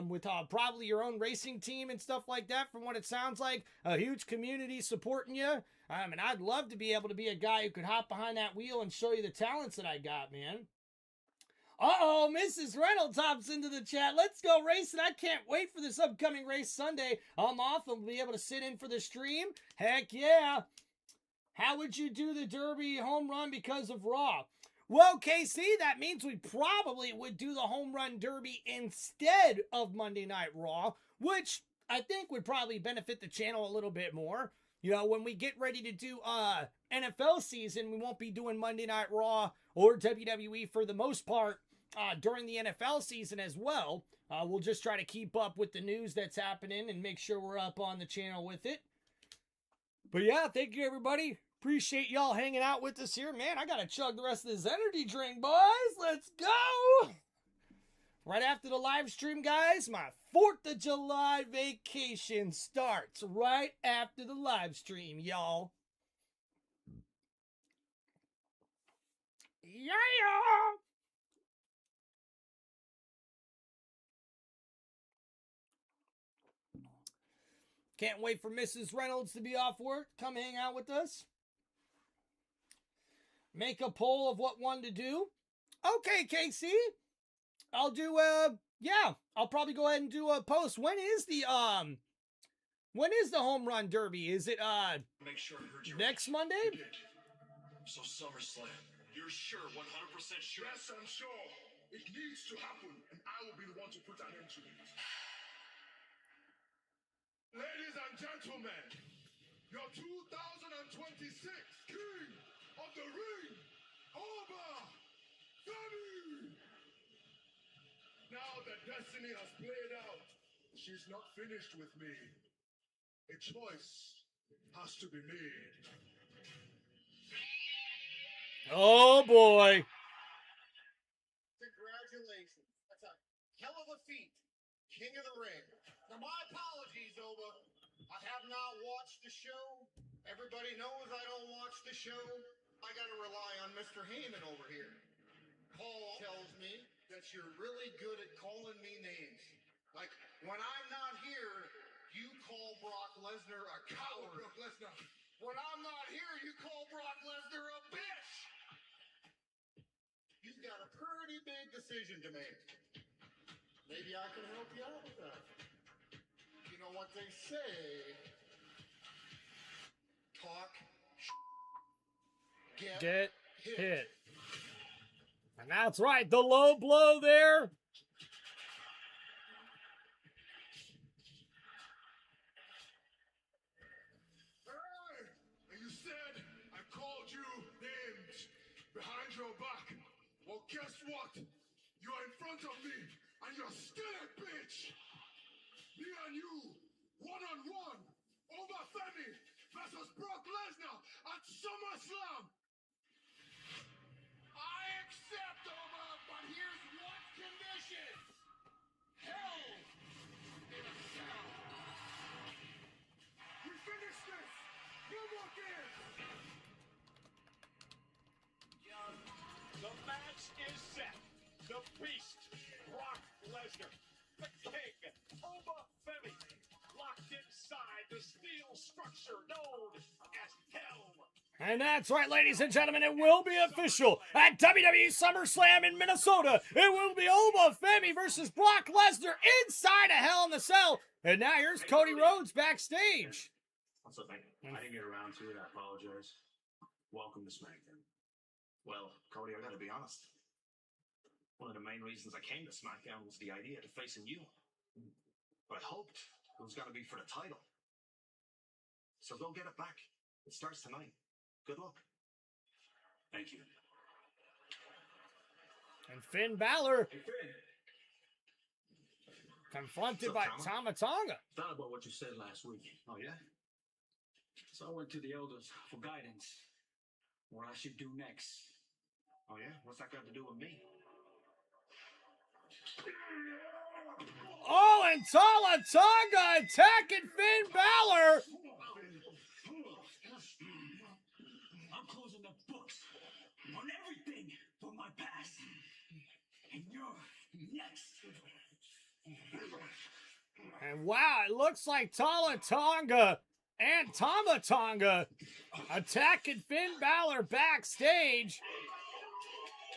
With probably your own racing team and stuff like that, from what it sounds like. A huge community supporting you. And I'd love to be able to be a guy who could hop behind that wheel and show you the talents that I got, man. Uh-oh, Mrs. Reynolds hops into the chat. Let's go racing. I can't wait for this upcoming race Sunday. I'm off and will be able to sit in for the stream. Heck yeah. How would you do the Derby home run because of Raw? Well, KC, that means we probably would do the Home Run Derby instead of Monday Night Raw, which I think would probably benefit the channel a little bit more. You know, when we get ready to do NFL season, we won't be doing Monday Night Raw or WWE for the most part during the NFL season as well. We'll just try to keep up with the news that's happening and make sure we're up on the channel with it. But yeah, thank you, everybody. Appreciate y'all hanging out with us here. Man, I gotta chug the rest of this energy drink, boys. Let's go! Right after the live stream, guys, my 4th of July vacation starts right after the live stream, y'all. Yeah! Can't wait for Mrs. Reynolds to be off work. Come hang out with us. Make a poll of what one to do. Okay, KC. I'll do yeah, I'll probably go ahead and do a post. When is the Home Run Derby? Is it Make sure I heard you next right. Monday? You did. So SummerSlam. You're sure, 100% sure? Yes, I'm sure. It needs to happen, and I will be the one to put an end to it. Ladies and gentlemen, your 2026 King of the Ring, Obafemi. Now that destiny has played out, she's not finished with me. A choice has to be made. Oh boy. Congratulations. That's a hell of a feat. King of the Ring. Now, my apologies, Oba. I have not watched the show. Everybody knows I don't watch the show. I got to rely on Mr. Heyman over here. Paul tells me that you're really good at calling me names. Like, when I'm not here, you call Brock Lesnar a coward. Brock Lesnar. When I'm not here, you call Brock Lesnar a bitch. You've got a pretty big decision to make. Maybe I can help you out with that. You know what they say? Talk, Get hit. And that's right, the low blow there. And you said I called you names behind your back. Well, guess what? You're in front of me, and you're still a bitch. Me and you, one-on-one, over Femi versus Brock Lesnar at SummerSlam. I accept, Oba, but here's one condition. Hell in a cell. We finish this. No more games. The match is set. The Beast, Brock Lesnar. The King, Oba Femi, locked inside the steel structure known as Hell. And that's right, ladies and gentlemen, it will be official at WWE SummerSlam in Minnesota. It will be Oba Femi versus Brock Lesnar inside a Hell in the Cell. And now here's Cody Rhodes backstage. What's up, man? I didn't get around to it. I apologize. Welcome to SmackDown. Well, Cody, I gotta be honest. One of the main reasons I came to SmackDown was the idea of facing you. But I hoped it was gonna be for the title. So go get it back. It starts tonight. Good luck. Thank you. And Finn Balor Hey, Finn. confronted What's by up, Tama Tonga. Thought about what you said last week. Oh, yeah? So I went to the elders for guidance. What I should do next. Oh, yeah? What's that got to do with me? Oh, and Tama Tonga attacking Finn Balor. I'm closing the books on everything from my past. And you're next. And wow, it looks like Tama Tonga and Tama Tonga attacking Finn Balor backstage.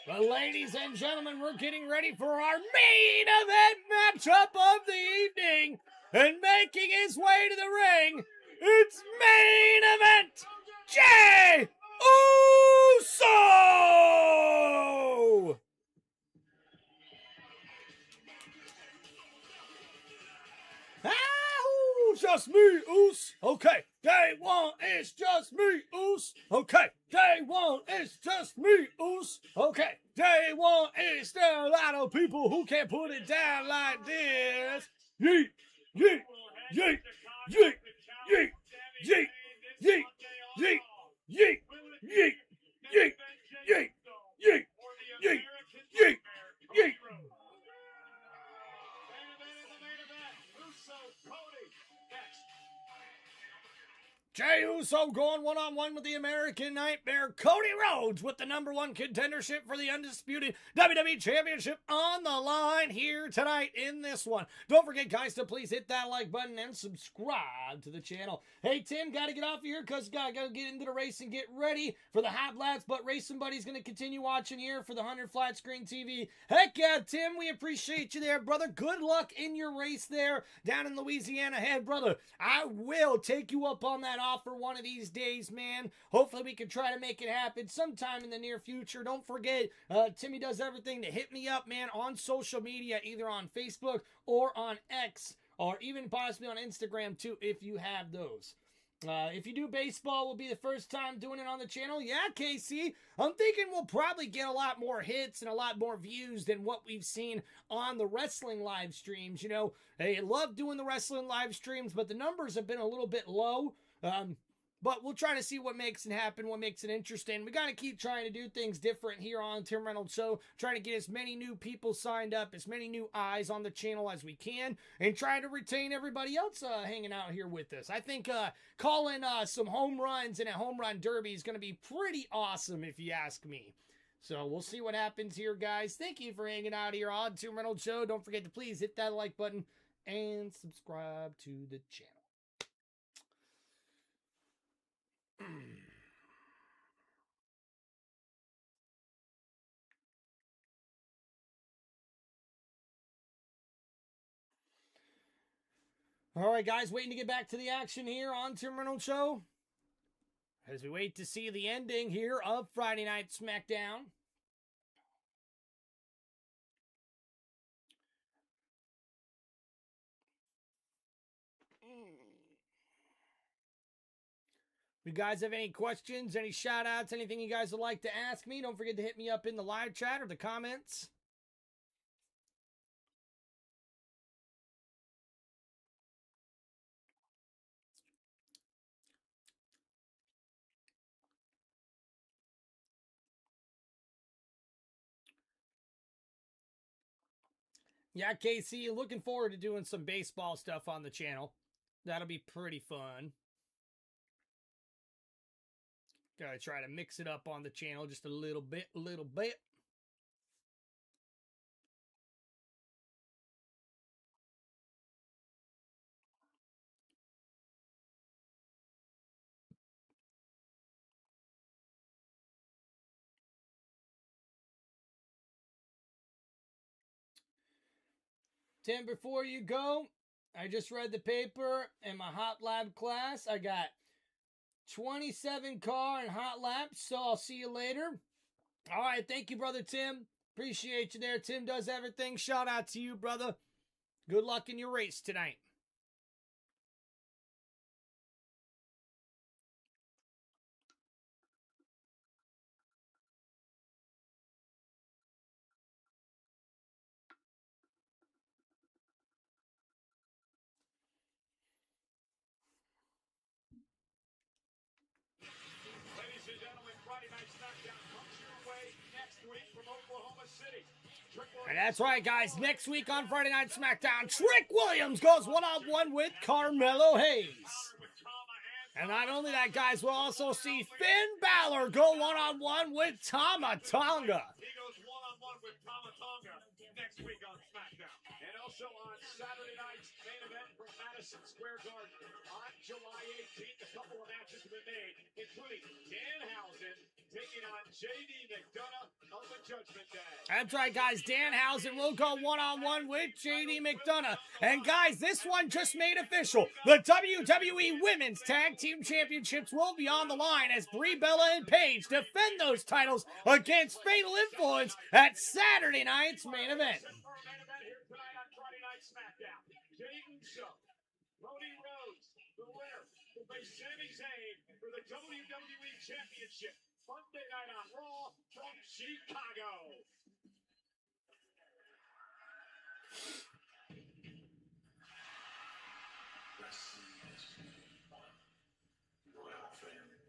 But ladies and gentlemen, we're getting ready for our main event matchup of the evening. And making his way to the ring, it's main event Jey Uso! Just me, Oos. Okay, day one is just me, Oos. Okay, day one is just me, Oos. Okay, day one is still a lot of people who can put it down like this. Yeet, yeet, yeet, yeet, yeet, yeet, yeet, yeet, yeet, yeet, yeet, yeet, yeet, yeet, yeet, yeet. Jey Uso going one-on-one with the American Nightmare, Cody Rhodes, with the #1 contendership for the undisputed WWE Championship on the line here tonight in this one. Don't forget, guys, to please hit that like button and subscribe to the channel. Hey, Tim, got to get off of here because got to get into the race and get ready for the Hot Blats, but Racing Buddy's going to continue watching here for the 100 Flat Screen TV. Heck yeah, Tim, we appreciate you there, brother. Good luck in your race there down in Louisiana. Hey, brother, I will take you up on that offer one of these days, man. Hopefully we can try to make it happen sometime in the near future. Don't forget, Timmy does everything to hit me up, man, on social media, either on Facebook or on X, or even possibly on Instagram too, if you have those. If you do baseball, will be the first time doing it on the channel. Yeah, Casey. I'm thinking we'll probably get a lot more hits and a lot more views than what we've seen on the wrestling live streams. You know, I love doing the wrestling live streams, but the numbers have been a little bit low. But we'll try to see what makes it happen, what makes it interesting. We got to keep trying to do things different here on Tim Reynolds Show, trying to get as many new people signed up, as many new eyes on the channel as we can, and trying to retain everybody else hanging out here with us. I think calling some home runs and a home run derby is going to be pretty awesome if you ask me. So we'll see what happens here, guys. Thank you for hanging out here on Tim Reynolds Show. Don't forget to please hit that like button and subscribe to the channel. All right, guys, waiting to get back to the action here on Tim Reynolds Show as we wait to see the ending here of Friday Night SmackDown. If you guys have any questions, any shout outs, anything you guys would like to ask me, don't forget to hit me up in the live chat or the comments. Yeah, Casey, looking forward to doing some baseball stuff on the channel. That'll be pretty fun. Gotta try to mix it up on the channel just a little bit. Tim, before you go, I just read the paper in my hot lap class. I got 27 car and hot laps, so I'll see you later. All right, thank you, brother Tim. Appreciate you there. Tim does everything. Shout out to you, brother. Good luck in your race tonight. Ladies and gentlemen, Friday Night SmackDown comes your way next week from Oklahoma City. And that's right, guys. Next week on Friday Night SmackDown, Trick Williams goes one-on-one with Carmelo Hayes. And not only that, guys, we'll also see Finn Balor go one-on-one with Tama Tonga. He goes one-on-one with Tama Tonga next week on SmackDown. And also on Saturday night's main event from Madison Square Garden on July 18th, a couple of matches have been made, including Danhausen taking on J.D. McDonough of the Judgment Day. That's right, guys. Danhausen will go one-on-one with J.D. McDonough. And, guys, this one just made official. The WWE Women's Tag Team Championships will be on the line as Brie Bella and Paige defend those titles against Fatal Influence at Saturday night's main event. SmackDown. Jey Uso, Cody Rhodes, the winner, will face Sami Zayn for the WWE Championship Monday night on Raw from Chicago. Wrestling is royal family.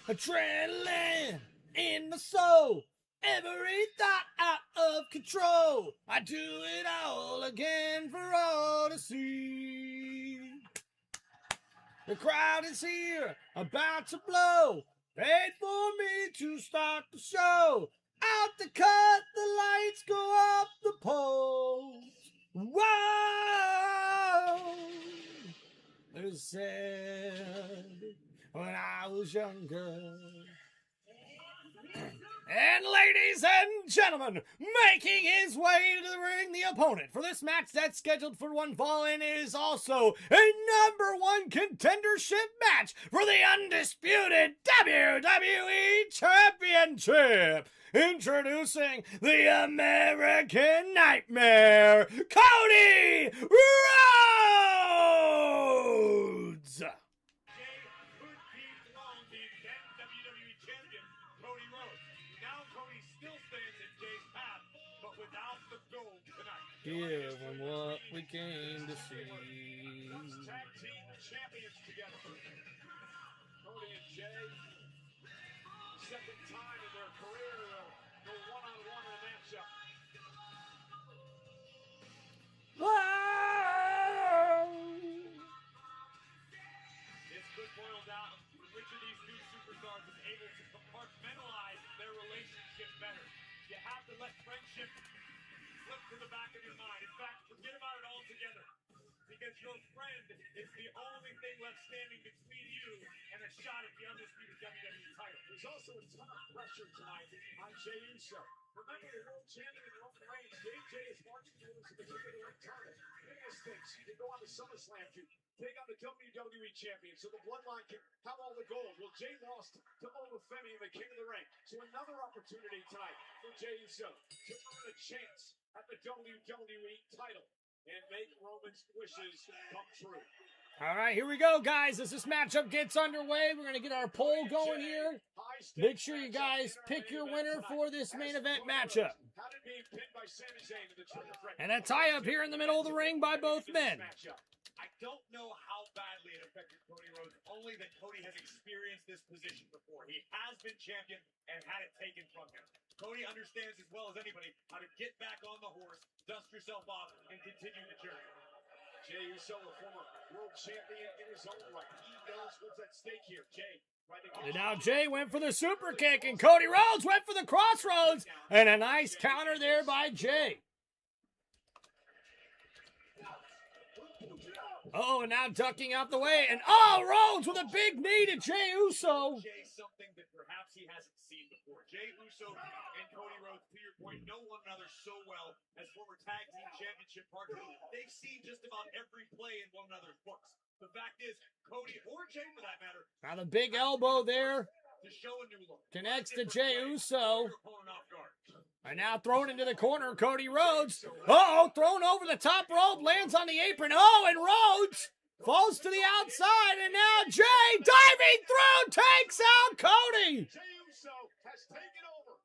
Adrenaline in my soul, every thought out of control. I do it all again for all to see. The crowd is here, about to blow. Wait for me to start the show. Out the cut, the lights go up the poles. Whoa! It's sad when I was younger. And ladies and and gentlemen, making his way to the ring, the opponent for this match that's scheduled for one fall and is also a #1 contendership match for the undisputed WWE Championship. Introducing the American Nightmare, Cody Rhodes! Give them what we came to see. Tag team champions together. Cody and Jay, second time in their career to go one-on-one in a matchup. This could boil down to which of these two superstars is able to compartmentalize their relationship better. You have to let friendship slip to the back of your mind. In fact, forget about it altogether. Because your friend is the only thing left standing between you and a shot at the undisputed WWE title. There's also a ton of pressure tonight on Jey Uso. Remember the world champion Roman Reigns gave Jey his marching orders at the beginning of the tournament. Biggest things, you can go on to SummerSlam to take on the WWE champion so the bloodline can have all the gold. Well, Jey lost to Olafemi in the King of the Ring. So another opportunity tonight for Jey Uso to earn a chance at the WWE title and make Roman's wishes come true. All right, here we go, guys. As this matchup gets underway, we're going to get our poll going here. Make sure you guys pick your winner for this main event matchup. And a tie-up here in the middle of the ring by both men. I don't know how badly it affected Cody Rhodes, only that Cody has experienced this position before. He has been champion and had it taken from him. Cody understands as well as anybody how to get back on the horse, dust yourself off, and continue the journey. Jey Uso, a former world champion in his own right. He knows what's at stake here. Jey. And now Jey went for the super kick, and Cody Rhodes went for the crossroads, and a nice counter there by Jey. Oh, and now ducking out the way, and Rhodes with a big knee to Jey Uso. Jey something that perhaps he hasn't seen before. Jey Uso and Cody Rhodes, to your point, know one another so well as former tag team championship partners. They've seen just about every play in one another's books. The fact is, Cody, or Jey for that matter, now the big elbow there to show a new look. Connects to Jey Uso. And now thrown into the corner, Cody Rhodes. Thrown over the top rope, lands on the apron. And Rhodes falls to the outside. And now Jey diving through, takes out Cody. Jey Uso has taken over.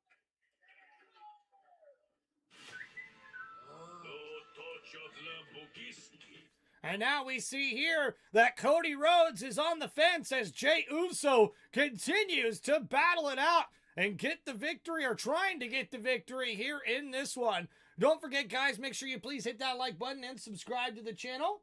And now we see here that Cody Rhodes is on the fence as Jey Uso continues to battle it out and get the victory, or trying to get the victory here in this one. Don't forget, guys, make sure you please hit that like button and subscribe to the channel.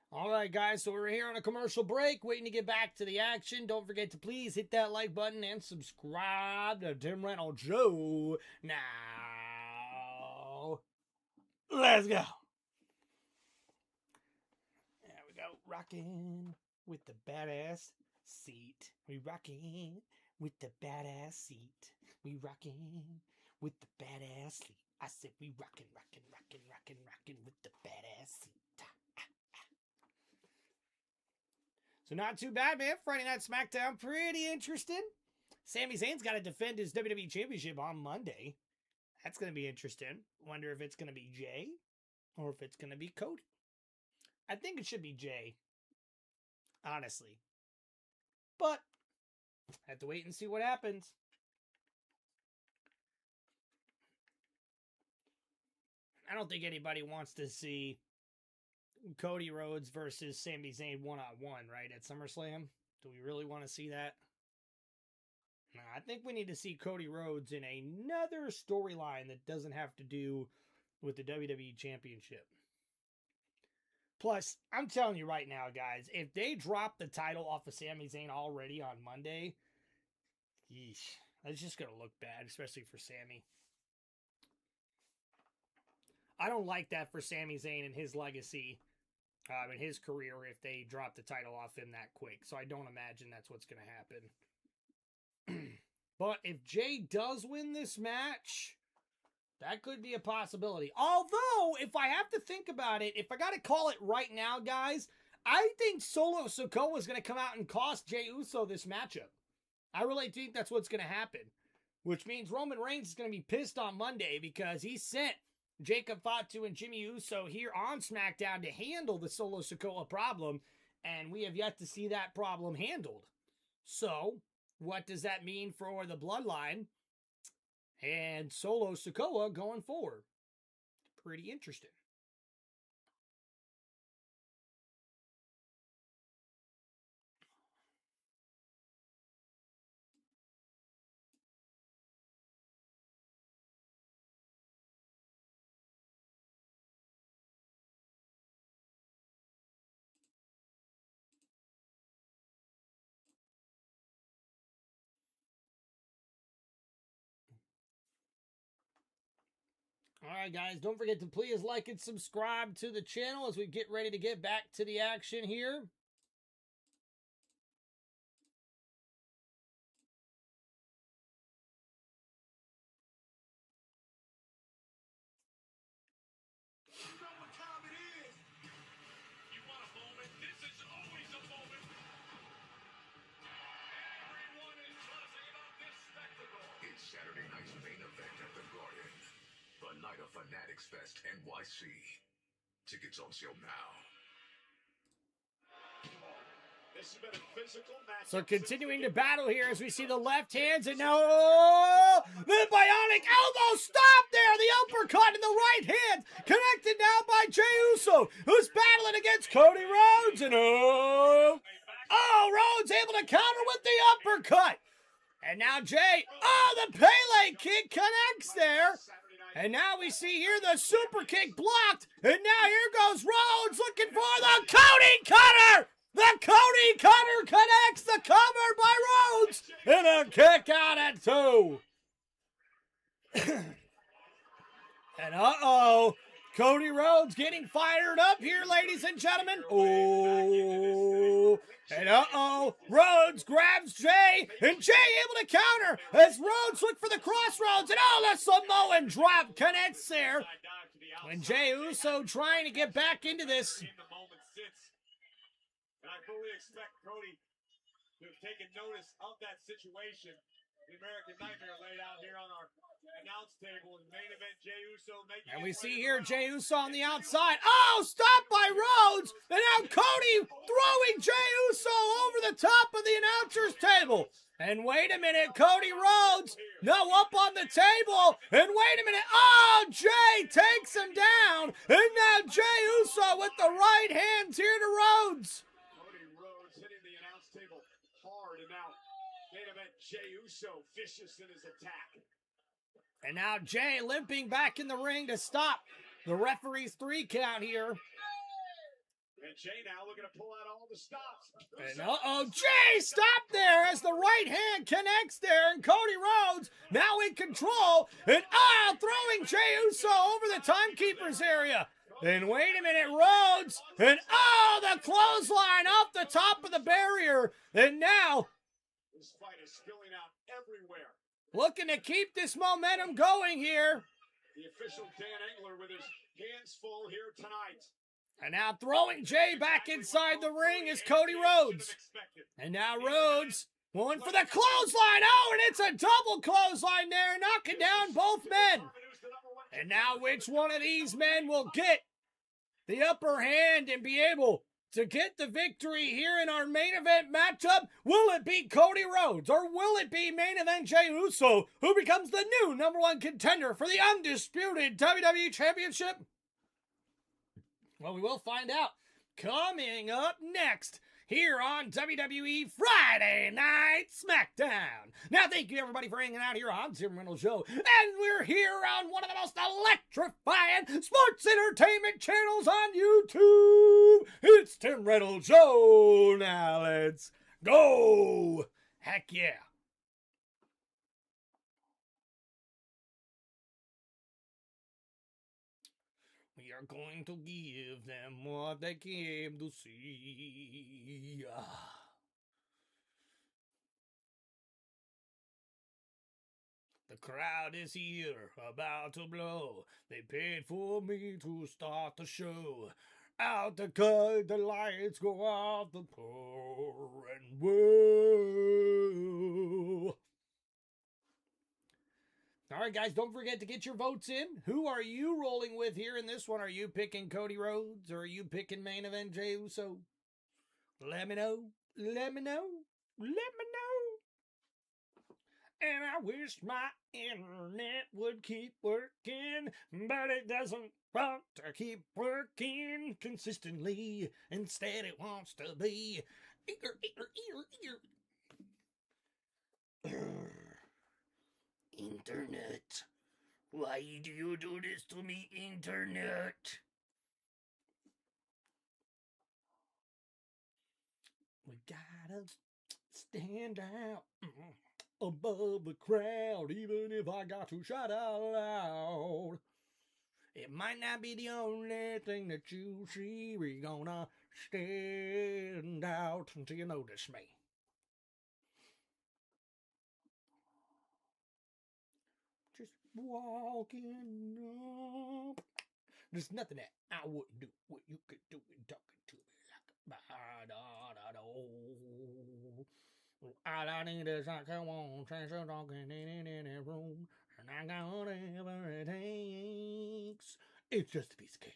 All right, guys, so we're here on a commercial break, waiting to get back to the action. Don't forget to please hit that like button and subscribe to Tim Reynolds Show. Now, let's go. There we go, rocking with the badass seat. We rocking with the badass seat. We rocking with the badass seat. I said we rocking with the badass seat. So not too bad, man. Friday Night SmackDown, pretty interesting. Sami Zayn's got to defend his WWE Championship on Monday. That's going to be interesting. Wonder if it's going to be Jey or if it's going to be Cody. I think it should be Jey, honestly. But I have to wait and see what happens. I don't think anybody wants to see Cody Rhodes versus Sami Zayn one-on-one, right, at SummerSlam? Do we really want to see that? No, I think we need to see Cody Rhodes in another storyline that doesn't have to do with the WWE Championship. Plus, I'm telling you right now, guys, if they drop the title off of Sami Zayn already on Monday, yeesh, it's just going to look bad, especially for Sami. I don't like that for Sami Zayn and his legacy, in his career, if they drop the title off him that quick. So I don't imagine that's what's going to happen. But if Jay does win this match, that could be a possibility. Although, if I have to think about it, if I got to call it right now, guys, I think Solo Sikoa is going to come out and cost Jey Uso this matchup. I really think that's what's going to happen. Which means Roman Reigns is going to be pissed on Monday because he sent Jacob Fatu and Jimmy Uso here on SmackDown to handle the Solo Sikoa problem, and we have yet to see that problem handled. So, what does that mean for the Bloodline and Solo Sikoa going forward? Pretty interesting. Alright guys, don't forget to please like and subscribe to the channel as we get ready to get back to the action here. You know what time it is. You want a moment? This is always a moment. Everyone is buzzing about this spectacle. It's Saturday night's main event at the Garden. The Night of Fanatics Fest NYC. Tickets on sale now. This has been a physical match. So continuing to battle here as we see the left hands and now the bionic elbow stop there. The uppercut in the right hand connected now by Jey Uso, who's battling against Cody Rhodes. And Rhodes able to counter with the uppercut. And now Jey, the Pele kick connects there. And now we see here the super kick blocked. And now here goes Rhodes looking for the Cody Cutter. The Cody Cutter connects the cover by Rhodes. And a kick out at 2. And Cody Rhodes getting fired up here, ladies and gentlemen. And Rhodes grabs Jey, and Jey able to counter as Rhodes look for the crossroads, and the Samoan drop connects there. And Jey Uso trying to get back into this. And I fully expect Cody to have taken notice of that situation. The American Nightmare laid out here on our announce table in the main event. Jey Uso making. And we see here Jey Uso on the outside. Stopped by Rhodes. And now Cody throwing Jey Uso over the top of the announcer's table. And wait a minute, Cody Rhodes now up on the table. And wait a minute. Jey takes him down. And now Jey Uso with the right hands here to Rhodes. Hitting the announce table hard, and now main event Jey Uso vicious in his attack. And now Jey limping back in the ring to stop the referee's 3 count here. And Jey now looking to pull out all the stops. And Jey stopped there as the right hand connects there, and Cody Rhodes now in control, and throwing Jey Uso over the timekeeper's area. And wait a minute, Rhodes, and the clothesline off the top of the barrier. And now, this fight is spilling out everywhere. Looking to keep this momentum going here. The official Dan Engler with his hands full here tonight. And now throwing Jey back inside the ring is Cody Rhodes. And now Rhodes going for the clothesline. And it's a double clothesline there, knocking down both men. And now which one of these men will get the upper hand and be able to get the victory here in our main event matchup? Will it be Cody Rhodes, or will it be main event Jey Uso, who becomes the new #1 contender for the undisputed WWE Championship? Well, we will find out. Coming up next here on WWE Friday Night SmackDown. Now, thank you everybody for hanging out here on Tim Reynolds Show. And we're here on one of the most electrifying sports entertainment channels on YouTube. It's Tim Reynolds Show. Now, let's go. Heck yeah. We are going to give them what they came to see. The crowd is here, about to blow. They paid for me to start the show. Out the cut, the lights go off, the pour and whoa. All right, guys, don't forget to get your votes in. Who are you rolling with here in this one? Are you picking Cody Rhodes or are you picking main event Jey Uso? Let me know. Let me know. Let me know. And I wish my internet would keep working, but it doesn't want to keep working consistently. Instead, it wants to be Internet. Why do you do this to me, Internet? We gotta stand out above the crowd, even if I got to shout out loud. It might not be the only thing that you see. We're gonna stand out until you notice me. Just walking up. There's nothing that I wouldn't do. What you could do in talking to me like all I need is like I want chance of talking in any room, and I got whatever it takes. It's just a piece of cake.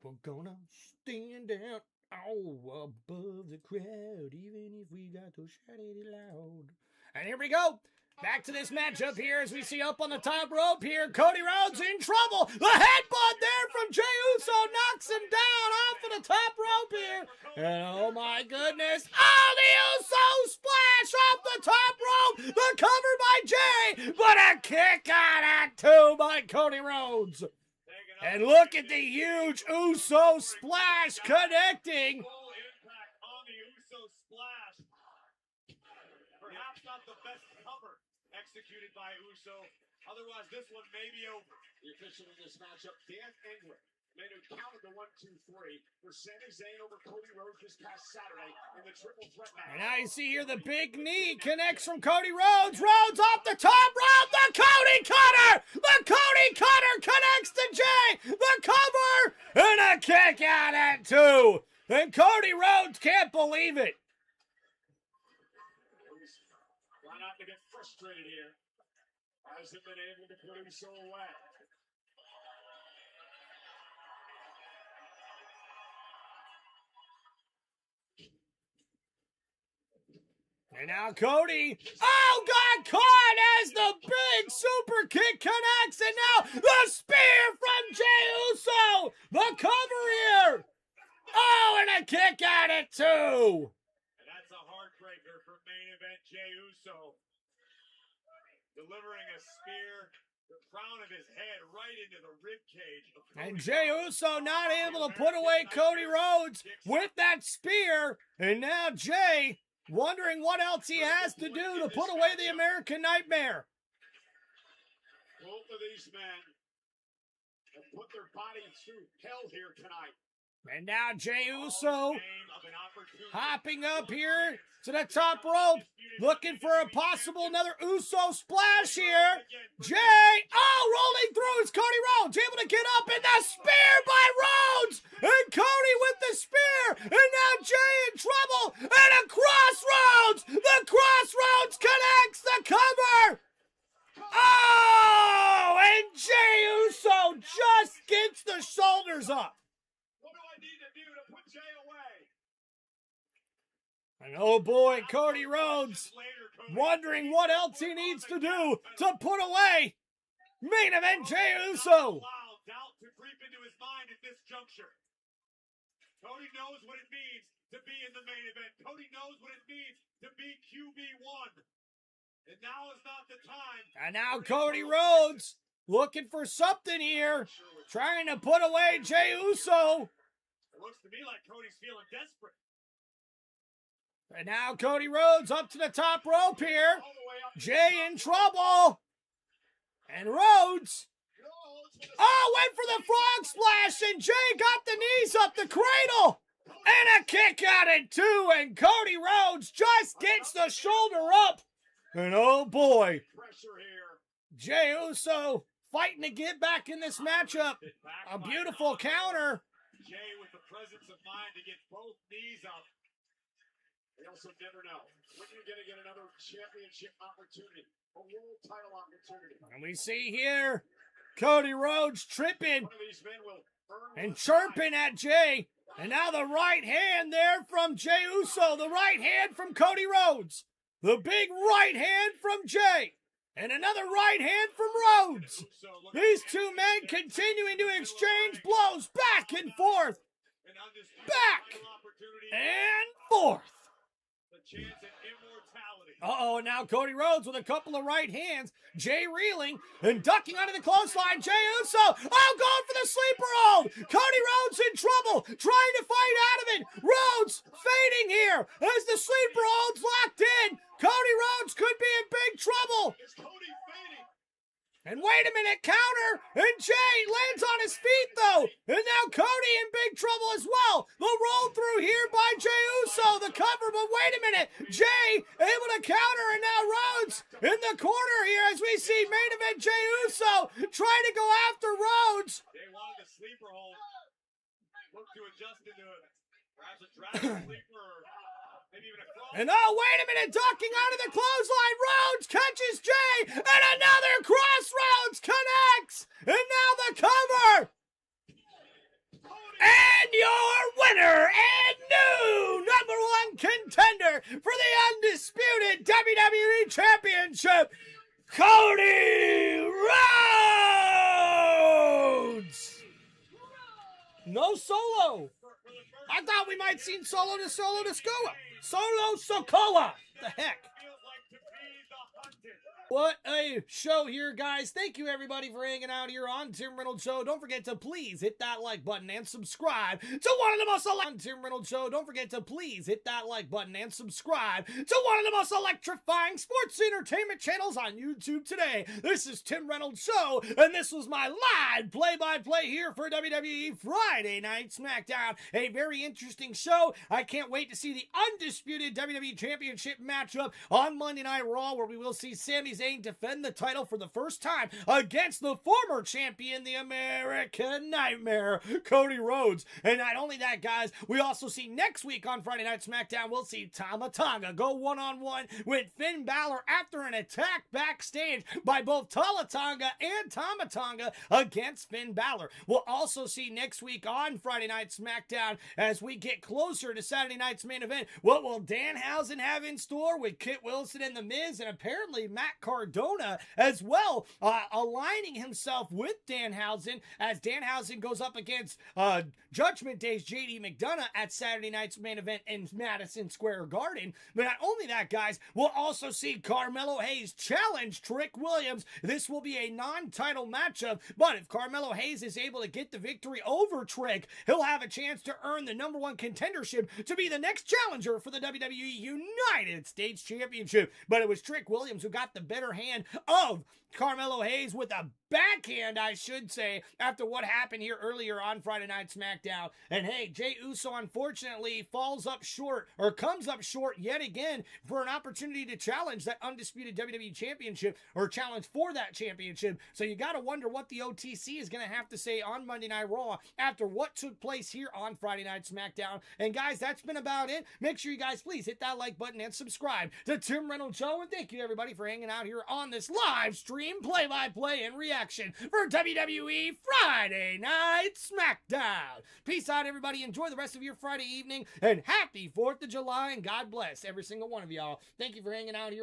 We're gonna stand out above the crowd, even if we got to shout it loud. And here we go. Back to this matchup here as we see up on the top rope here. Cody Rhodes in trouble. The headbutt there from Jey Uso knocks him down off of the top rope here. And oh my goodness. Oh, the Uso splash off the top rope. The cover by Jey. But a kick out at two by Cody Rhodes. And look at the huge Uso splash connecting. Perhaps not the best cover executed by Uso. Otherwise, this one may be over. The official in this matchup, Dan Engler, made who counted the 1, 2, 3 for Sami Zayn over Cody Rhodes this past Saturday in the triple threat match. And now you see here the big knee connects from Cody Rhodes. Rhodes off the top rope. The Cody Cutter. The Cody Cutter connects to Jey. The cover. And a kick out at two. And Cody Rhodes can't believe it. Try not to get frustrated here. Hasn't been able to put him so away. And now Cody, got caught as the big super kick connects, and now the spear from Jey Uso, the cover here. Oh, and a kick out at two. And that's a heartbreaker for main event Jey Uso. Delivering a spear, the crown of his head right into the rib cage. And Jey Uso not able to put away Cody Rhodes with that spear. And now Jey wondering what else he has to do to put away the American Nightmare. Both of these men have put their bodies through hell here tonight. And now Jey Uso hopping up here to the top rope, looking for a possible another Uso splash here. Jey, rolling through is Cody Rhodes, able to get up, and the spear by Rhodes, and Cody with the spear, and now Jey in trouble, and a crossroads. The crossroads connects the cover. Oh, and Jey Uso just gets the shoulders up. What do I need to do to put Jey away? And oh boy, Cody Rhodes wondering what else he needs to do to put away main event Jey Uso. Allow doubt to creep into his mind at this juncture. Cody knows what it means to be in the main event. Cody knows what it means to be QB1. And now is not the time. And now Cody Rhodes looking for something here, trying to put away Jey Uso. It looks to me like Cody's feeling desperate. And now Cody Rhodes up to the top rope here. Jey in trouble. And Rhodes. Oh, went for the frog splash, and Jey got the knees up the cradle. And a kick out at 2, and Cody Rhodes just gets the shoulder up. And oh boy, Jey Uso fighting to get back in this matchup. A beautiful counter. Jey with the presence of mind to get both knees up. We also never know when you're going to get another championship opportunity, a world title opportunity. And we see here Cody Rhodes tripping and chirping at Jey. And now the right hand there from Jey Uso. The right hand from Cody Rhodes. The big right hand from Jey. And another right hand from Rhodes. These two men continuing to exchange blows back and forth. Back and forth. Uh-oh, now Cody Rhodes with a couple of right hands. Jey reeling and ducking under the clothesline. Jey Uso, going for the sleeper hold. Cody Rhodes in trouble, trying to fight out of it. Rhodes fading here as the sleeper hold's locked in. Cody Rhodes could be in big trouble. And wait a minute, counter, and Jey lands on his feet, though. And now Cody in big trouble as well. The roll through here by Jey Uso, the cover, but wait a minute. Jey able to counter, and now Rhodes in the corner here as we see main event Jey Uso trying to go after Rhodes. They wanted a sleeper hold. Look to adjust into it. Perhaps a dragon sleeper. And oh, wait a minute, ducking out of the clothesline. Rhodes catches Jey, and another crossroads connects. And now the cover. And your winner and new #1 contender for the undisputed WWE Championship, Cody Rhodes. No Solo. I thought we might seen Solo Sikoa. Solo Sikoa. The heck? What a show here, guys. Thank you, everybody, for hanging out here on Tim Reynolds Show. Don't forget to please hit that like button and subscribe to one of the most on Tim Reynolds Show. Don't forget to please hit that like button and subscribe to one of the most electrifying sports entertainment channels on YouTube today. This is Tim Reynolds Show, and this was my live play-by-play here for WWE Friday Night SmackDown. A very interesting show. I can't wait to see the undisputed WWE Championship matchup on Monday Night Raw, where we will see Sami Zayn defend the title for the first time against the former champion, the American Nightmare, Cody Rhodes. And not only that, guys, we also see next week on Friday Night SmackDown, we'll see Tama Tonga go one-on-one with Finn Balor after an attack backstage by both Tama Tonga and Tama Tonga against Finn Balor. We'll also see next week on Friday Night SmackDown, as we get closer to Saturday night's main event, what will Danhausen have in store with Kit Wilson and The Miz, and apparently Matt Cardona as well, aligning himself with Danhausen as Danhausen goes up against Judgment Day's JD McDonough at Saturday night's main event in Madison Square Garden. But not only that, guys, we'll also see Carmelo Hayes challenge Trick Williams. This will be a non-title matchup, but if Carmelo Hayes is able to get the victory over Trick, he'll have a chance to earn the #1 contendership to be the next challenger for the WWE United States Championship. But it was Trick Williams who got the better hand of Carmelo Hayes with a backhand, I should say, after what happened here earlier on Friday Night SmackDown. And hey, Jey Uso unfortunately falls up short, or comes up short yet again, for an opportunity to challenge that undisputed WWE Championship, or challenge for that championship. So you gotta wonder what the OTC is gonna have to say on Monday Night Raw after what took place here on Friday Night SmackDown. And guys, that's been about it. Make sure you guys please hit that like button and subscribe to Tim Reynolds Show. And thank you, everybody, for hanging out here on this live stream play-by-play and reaction for WWE Friday Night SmackDown. Peace out, everybody. Enjoy the rest of your Friday evening, and happy 4th of July, and God bless every single one of y'all. Thank you for hanging out here.